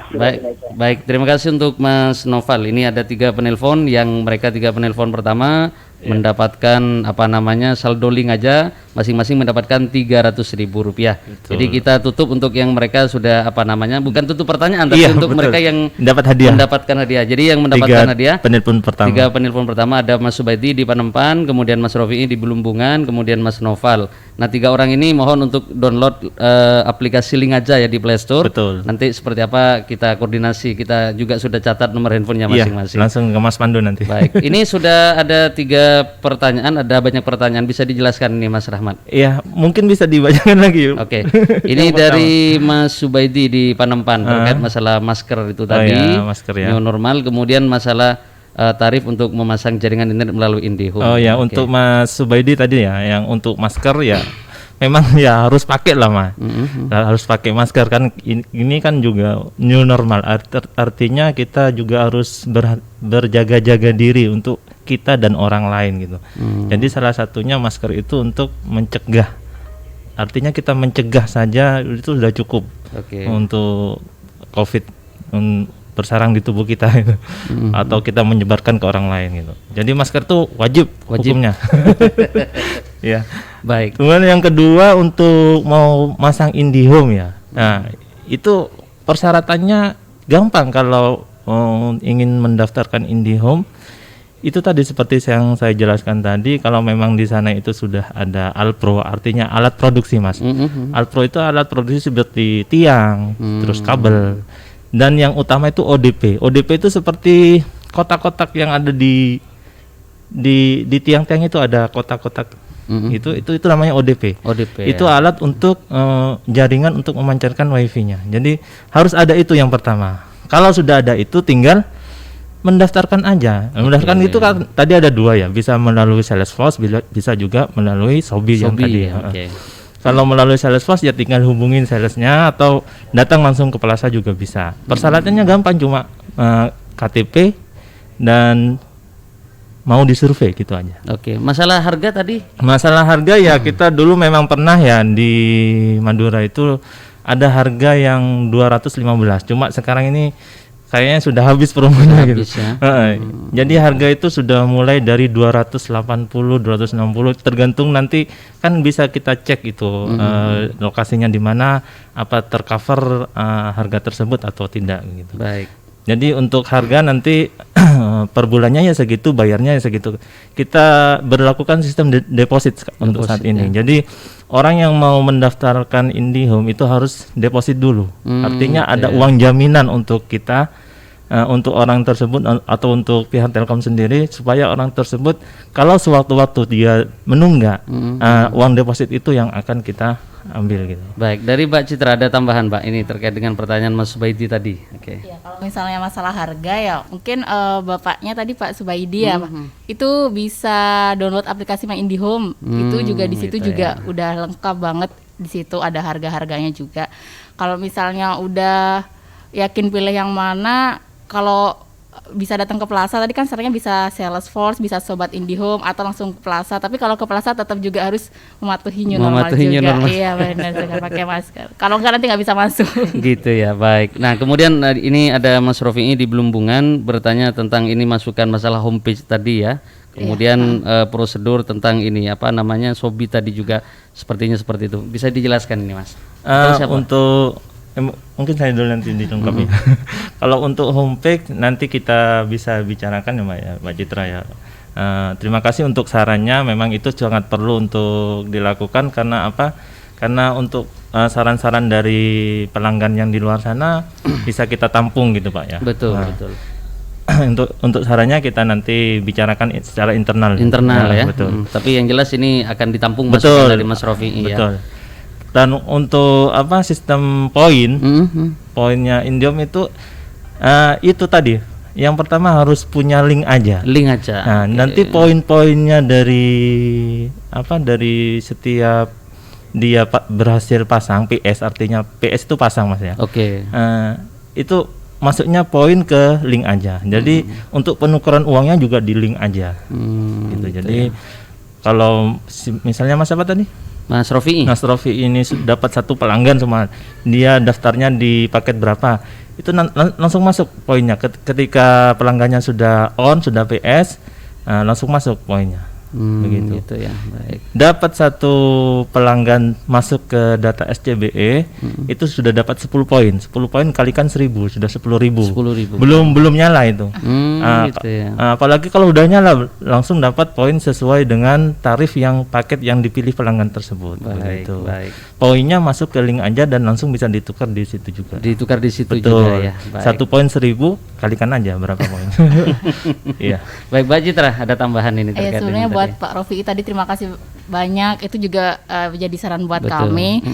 Baik, terima kasih untuk Mas Noval. Ini ada 3 penelpon yang mereka 3 penelpon pertama mendapatkan saldo link aja masing-masing mendapatkan Rp300.000. Jadi kita tutup untuk yang mereka sudah bukan tutup pertanyaan tapi untuk mereka yang mendapatkan hadiah. Jadi yang mendapatkan hadiah penelpon pertama. 3 penelpon pertama ada Mas Subaidi di Panempan, kemudian Mas Rofi'i di Belumbungan, kemudian Mas Noval. Nah 3 orang ini mohon untuk download aplikasi link aja ya di Play Store. Betul. Nanti seperti apa kita koordinasi, kita juga sudah catat nomor handphonenya masing-masing. Langsung ke Mas Pandu nanti. Baik, ini sudah ada 3 pertanyaan, ada banyak pertanyaan, bisa dijelaskan nih Mas Rahmat? Iya, mungkin bisa dibacakan lagi. Oke. Ini dari Mas Subaidi di Panempan terkait masalah masker itu tadi. Masker ya. New normal, kemudian masalah tarif untuk memasang jaringan internet melalui IndiHome. Oh ya, untuk Mas Subaidi tadi ya, yang untuk masker ya memang ya harus pakai lah Mas. Harus pakai masker kan ini kan juga new normal. Artinya kita juga harus berjaga-jaga diri untuk kita dan orang lain gitu. Jadi salah satunya masker itu untuk mencegah. Artinya kita mencegah saja itu sudah cukup untuk COVID bersarang di tubuh kita gitu. Atau kita menyebarkan ke orang lain gitu. Jadi masker itu wajib. Hukumnya. Ya. Baik. Kemudian yang kedua untuk mau masang IndiHome ya. Nah, itu persyaratannya gampang kalau ingin mendaftarkan IndiHome. Itu tadi seperti yang saya jelaskan tadi, kalau memang di sana itu sudah ada ALPRO, artinya alat produksi Mas. ALPRO itu alat produksi seperti tiang, terus kabel. Dan yang utama itu ODP. ODP itu seperti kotak-kotak yang ada di tiang-tiang itu ada kotak-kotak. Itu namanya ODP. Itu alat untuk jaringan untuk memancarkan wifi-nya. Jadi harus ada itu yang pertama. Kalau sudah ada itu tinggal mendaftarkan aja. Mendaftarkan itu kan tadi ada 2 ya, bisa melalui Salesforce, bisa juga melalui Sobi yang tadi. Kalau melalui Salesforce ya tinggal hubungin salesnya atau datang langsung ke Plaza juga bisa. Persyaratannya gampang, cuma KTP dan mau disurvei gitu aja. Oke, masalah harga tadi? Masalah harga ya kita dulu memang pernah ya di Madura itu ada harga yang 215. Cuma sekarang ini kayaknya sudah habis promonya gitu. Ya? Jadi harga itu sudah mulai dari 280, 260 tergantung nanti kan bisa kita cek itu lokasinya di mana, apa tercover harga tersebut atau tidak gitu. Baik. Jadi untuk harga nanti per bulannya ya segitu, bayarnya ya segitu. Kita berlakukan sistem deposit untuk saat ini. Ya. Jadi orang yang mau mendaftarkan IndiHome itu harus deposit dulu. Artinya ada uang jaminan untuk kita untuk orang tersebut atau untuk pihak Telkom sendiri, supaya orang tersebut kalau sewaktu-waktu dia menunggak, uang deposit itu yang akan kita ambil gitu. Baik, dari Mbak Citra ada tambahan Mbak ini terkait dengan pertanyaan Mas Subaidi tadi. Oke. Ya, kalau misalnya masalah harga ya mungkin bapaknya tadi Pak Subaidi ya, itu bisa download aplikasi My IndiHome. Itu juga di situ gitu juga ya. udah lengkap banget, di situ ada harga-harganya juga. Kalau misalnya udah yakin pilih yang mana, kalau bisa datang ke Plaza tadi kan seringnya bisa Salesforce, bisa Sobat IndiHome atau langsung ke Plaza. Tapi kalau ke Plaza tetap juga harus mematuhi new normal juga. Iya benar, dengan pakai masker. Kalau enggak nanti nggak bisa masuk. Gitu ya, baik. Nah kemudian ini ada Mas Rofi'i di Belumbungan bertanya tentang ini masukan masalah homepage tadi ya. Kemudian prosedur tentang ini apa namanya Sobi tadi juga sepertinya seperti itu. Bisa dijelaskan ini Mas? Untuk mungkin saya dulu nanti dilengkapi. Kalau untuk homepage nanti kita bisa bicarakan ya Mbak Citra ya. Terima kasih untuk sarannya, memang itu sangat perlu untuk dilakukan karena apa? Karena untuk saran-saran dari pelanggan yang di luar sana bisa kita tampung gitu Pak ya. Betul, betul. Untuk sarannya kita nanti bicarakan secara internal. Internal ya. Betul. Tapi yang jelas ini akan ditampung betul masukan dari Mas Rofi'i ya. Betul. Dan untuk apa sistem poinnya IndiHome itu tadi yang pertama harus punya link aja. Link aja. Nah, nanti poin-poinnya dari setiap dia berhasil pasang PS, artinya PS itu pasang Mas ya. Oke. Itu masuknya poin ke link aja. Jadi untuk penukaran uangnya juga di link aja. Gitu. Jadi kalau misalnya Mas apa tadi? Mas Rofi'i. Mas Rofi'i ini dapat satu pelanggan semua, dia daftarnya di paket berapa, itu langsung masuk poinnya. Ketika pelanggannya sudah sudah PS, langsung masuk poinnya. Begitu. Gitu ya. Baik. Dapat satu pelanggan masuk ke data SCBE, itu sudah dapat 10 poin. 10 poin kalikan 1000 sudah 10.000. 10.000. Belum nyala itu. Gitu ya. Apalagi kalau udah nyala langsung dapat poin sesuai dengan tarif yang paket yang dipilih pelanggan tersebut. Baik, begitu. baik. Poinnya masuk ke link aja dan langsung bisa ditukar di situ juga. Ditukar di situ Betul. juga ya. Baik. 1 poin 1000 kalikan aja berapa poin. Iya. Baik, Mbak Citra ada tambahan ini terkait sebenarnya dengan buat tadi. Pak Rofi'i tadi terima kasih banyak, itu juga jadi saran buat Betul. kami.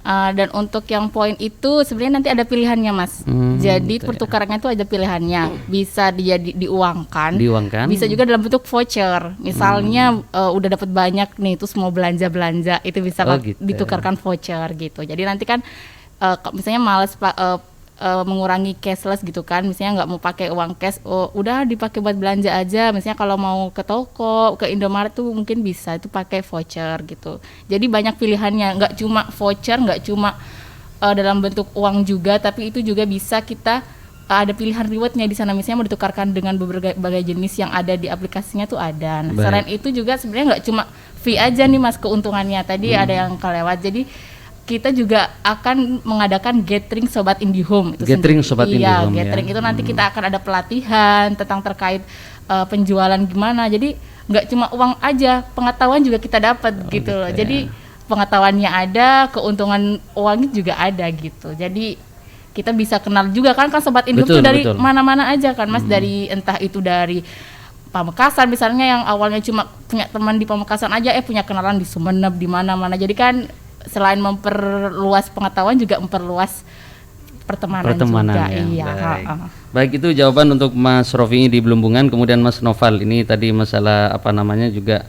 Dan untuk yang poin itu sebenarnya nanti ada pilihannya Mas. Jadi pertukarannya itu ada pilihannya, bisa diuangkan, bisa juga dalam bentuk voucher. Misalnya udah dapat banyak nih, terus mau belanja itu bisa gitu. ditukarkan voucher gitu. Jadi nanti kan misalnya males mengurangi cashless gitu kan, misalnya nggak mau pakai uang cash, udah dipakai buat belanja aja. Misalnya kalau mau ke toko, ke Indomaret tuh mungkin bisa itu pakai voucher gitu. Jadi banyak pilihannya, nggak cuma voucher, nggak cuma dalam bentuk uang juga, tapi itu juga bisa kita ada pilihan rewardnya di sana. Misalnya mau ditukarkan dengan berbagai jenis yang ada di aplikasinya tuh ada. Nah, selain itu juga sebenarnya nggak cuma fee aja nih Mas keuntungannya. Tadi ada yang kelewat. Jadi kita juga akan mengadakan gathering Sobat IndiHome itu gathering sendiri. Sobat IndiHome gathering itu nanti kita akan ada pelatihan tentang terkait penjualan gimana. Jadi nggak cuma uang aja, pengetahuan juga kita dapat gitu loh. Jadi pengetahuannya ada, keuntungan uangnya juga ada gitu. Jadi kita bisa kenal juga kan Sobat IndiHome tuh dari mana-mana aja kan Mas, dari entah itu dari Pamekasan misalnya, yang awalnya cuma punya teman di Pamekasan aja punya kenalan di Sumeneb, di mana-mana. Jadi kan selain memperluas pengetahuan juga memperluas pertemanan juga. Ya. Iya. Baik, itu jawaban untuk Mas Rofi'i di Belumbungan. Kemudian Mas Noval ini tadi masalah juga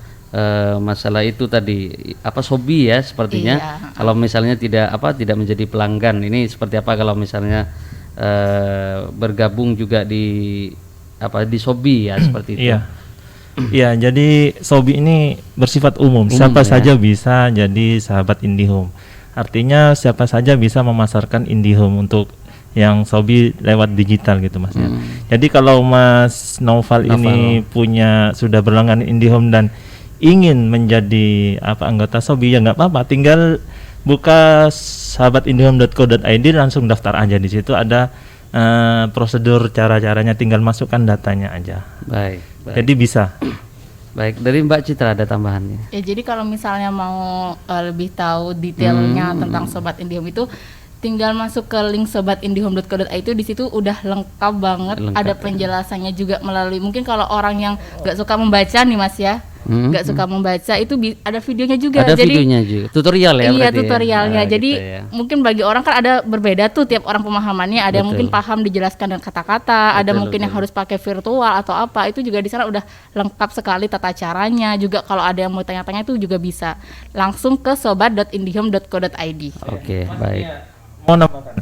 masalah itu tadi Sobi ya sepertinya. Iya. Kalau misalnya tidak menjadi pelanggan, ini seperti apa kalau misalnya bergabung juga di Sobi ya seperti itu. Iya. Iya, jadi Sobi ini bersifat umum, siapa saja bisa jadi sahabat IndiHome. Artinya siapa saja bisa memasarkan IndiHome untuk yang Sobi lewat digital gitu Mas ya. Jadi kalau Mas Noval ini sudah berlangganan IndiHome dan ingin menjadi anggota Sobi, ya nggak apa-apa, tinggal buka sahabatindihome.co.id, langsung daftar aja. Di situ ada prosedur cara-caranya, tinggal masukkan datanya aja. Baik. Jadi bisa. Baik, dari Mbak Citra ada tambahannya. Ya, jadi kalau misalnya mau lebih tahu detailnya tentang Sobat IndiHome itu tinggal masuk ke link sobatindihome.co.id, di situ udah lengkap banget. Lengkap, ada penjelasannya juga melalui, mungkin kalau orang yang nggak suka membaca nih Mas ya, nggak suka membaca itu ada videonya juga. Ada jadi videonya juga, tutorial ya. Iya, berarti tutorialnya. ya? Jadi Gitu ya. mungkin bagi orang kan ada berbeda tuh tiap orang pemahamannya. Ada yang Betul. mungkin paham dijelaskan dengan kata-kata, ada Betul, mungkin yang betul. harus pakai virtual atau apa. Itu juga di sana udah lengkap sekali tata caranya. Juga kalau ada yang mau tanya-tanya itu juga bisa langsung ke sobat.indihome.co.id. Oke, baik. Mau nambahkan.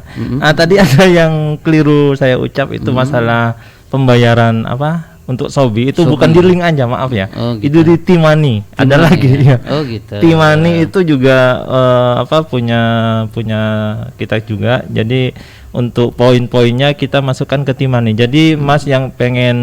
Tadi ada yang keliru saya ucap itu masalah pembayaran apa untuk Sobi itu Sobi. bukan di link aja, maaf ya. Oh, Itu gitu. di Timani. Ada Timani lagi ya? ya. Oh, gitu. Timani itu juga punya kita juga. Jadi untuk poin-poinnya kita masukkan ke Timani. Jadi Mas yang pengen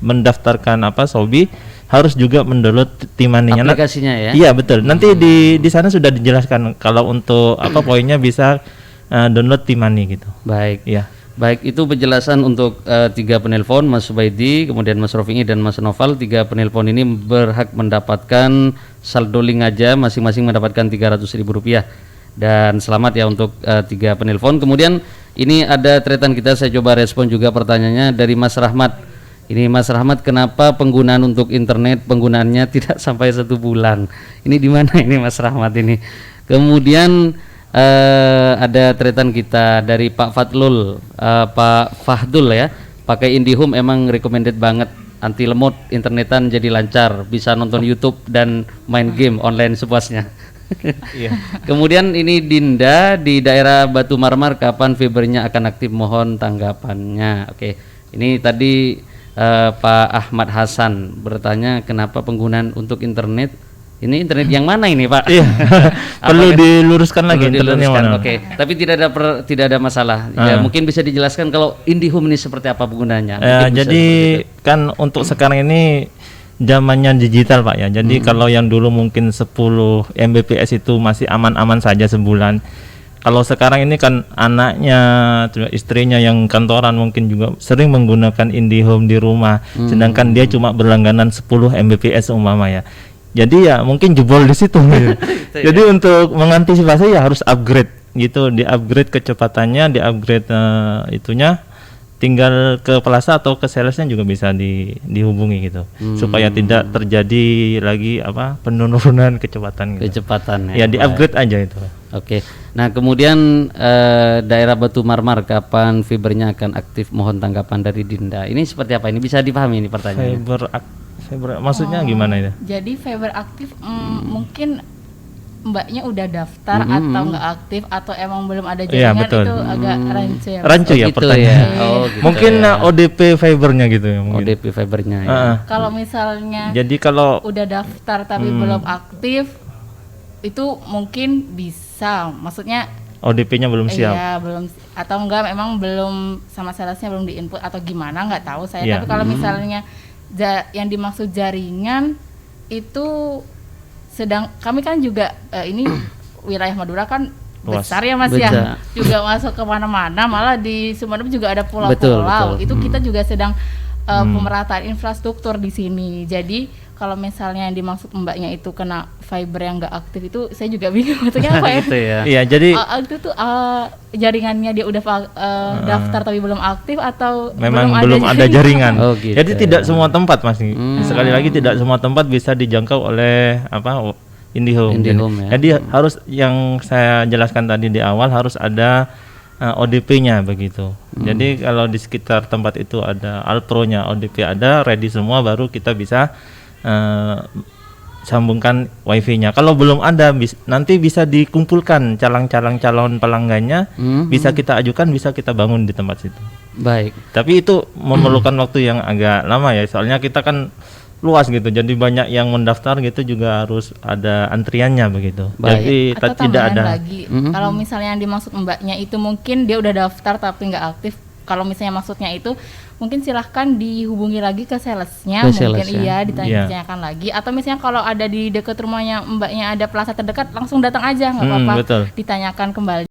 mendaftarkan Sobi harus juga mendownload Timaninya. Aplikasinya ya? Iya, betul. Nanti di sana sudah dijelaskan kalau untuk poinnya bisa download Timani gitu. Baik. Iya. Baik, itu penjelasan untuk 3 penelpon, Mas Subaidi, kemudian Mas Rofingi dan Mas Noval. 3 penelpon ini berhak mendapatkan saldo link aja, masing-masing mendapatkan Rp300.000. Dan selamat ya untuk 3 penelpon. Kemudian ini ada tretan kita, saya coba respon juga pertanyaannya dari Mas Rahmat. Ini Mas Rahmat, kenapa penggunaan untuk internet penggunaannya tidak sampai 1 bulan? Ini di mana ini Mas Rahmat ini? Kemudian ada tretan kita dari Pak Fadlul, Pak Fahdul ya, pakai IndiHome emang recommended banget, anti lemot, internetan jadi lancar, bisa nonton YouTube dan main game online sepuasnya. Iya. Kemudian ini Dinda di daerah Batu Marmar, kapan fibernya akan aktif, mohon tanggapannya. Oke, ini tadi Pak Ahmad Hasan bertanya kenapa penggunaan untuk internet. Ini internet yang mana ini Pak? Iya. Perlu diluruskan lagi internetnya mana. Oke, tapi tidak ada masalah. Ya, mungkin bisa dijelaskan kalau IndiHome ini seperti apa penggunanya. Jadi kan untuk sekarang ini zamannya digital Pak ya. Jadi kalau yang dulu mungkin 10 Mbps itu masih aman-aman saja sebulan. Kalau sekarang ini kan anaknya, istrinya yang kantoran mungkin juga sering menggunakan IndiHome di rumah, sedangkan dia cuma berlangganan 10 Mbps umpama ya. Jadi ya mungkin jebol di situ. Jadi untuk mengantisipasi ya harus upgrade gitu, di-upgrade kecepatannya, di-upgrade itunya. Tinggal ke plaza atau ke salesnya juga bisa dihubungi gitu, supaya tidak terjadi lagi penurunan kecepatan gitu. Kecepatan ya di-upgrade aja itu. Oke. Nah, kemudian daerah Batu Marmar kapan fibernya akan aktif, mohon tanggapan dari Dinda. Ini seperti apa? Ini bisa dipahami ini pertanyaannya. Fiber maksudnya gimana itu? Jadi fiber aktif mungkin Mbaknya udah daftar atau nggak aktif atau emang belum ada jaringan, itu agak rancu ya. Rancu ya gitu pertanyaan. Ya. Oh, gitu mungkin ya. ODP fibernya gitu ya mungkin. ODP fibernya ya. Kalau misalnya jadi kalau udah daftar tapi belum aktif, itu mungkin bisa, maksudnya ODP-nya belum siap. Iya, belum, atau enggak memang belum sama salesnya belum diinput atau gimana, nggak tahu saya. Yeah. Tapi kalau misalnya yang dimaksud jaringan itu kami kan juga ini wilayah Madura kan besar ya Mas ya, juga masuk ke mana-mana, malah di Sumeneb juga ada pulau-pulau. Itu kita juga sedang pemerataan infrastruktur di sini. Jadi kalau misalnya yang dimaksud Mbaknya itu kena fiber yang nggak aktif, itu saya juga bingung maksudnya apa ya? Gitu ya. Iya, jadi itu tuh jaringannya dia udah daftar tapi belum aktif atau memang belum ada jaringan. Oh, gitu. Jadi tidak semua tempat Mas. Sekali lagi tidak semua tempat bisa dijangkau oleh IndiHome. Ya. Jadi harus, yang saya jelaskan tadi di awal, harus ada ODP-nya begitu. Jadi kalau di sekitar tempat itu ada Alpro-nya, ODP ada, ready semua, baru kita bisa sambungkan wifi-nya. Kalau belum ada, nanti bisa dikumpulkan calon pelanggannya, bisa kita ajukan, bisa kita bangun di tempat situ. Baik. Tapi itu memerlukan waktu yang agak lama ya, soalnya kita kan luas gitu, jadi banyak yang mendaftar gitu, juga harus ada antriannya begitu. Baik. Jadi atau tidak ada lagi. Kalau misalnya yang dimaksud Mbaknya itu mungkin dia udah daftar tapi nggak aktif. Kalau misalnya maksudnya itu, mungkin silahkan dihubungi lagi ke salesnya, mungkin ditanyakan lagi. Atau misalnya kalau ada di dekat rumahnya Mbaknya ada plaza terdekat, langsung datang aja, nggak apa-apa, ditanyakan kembali.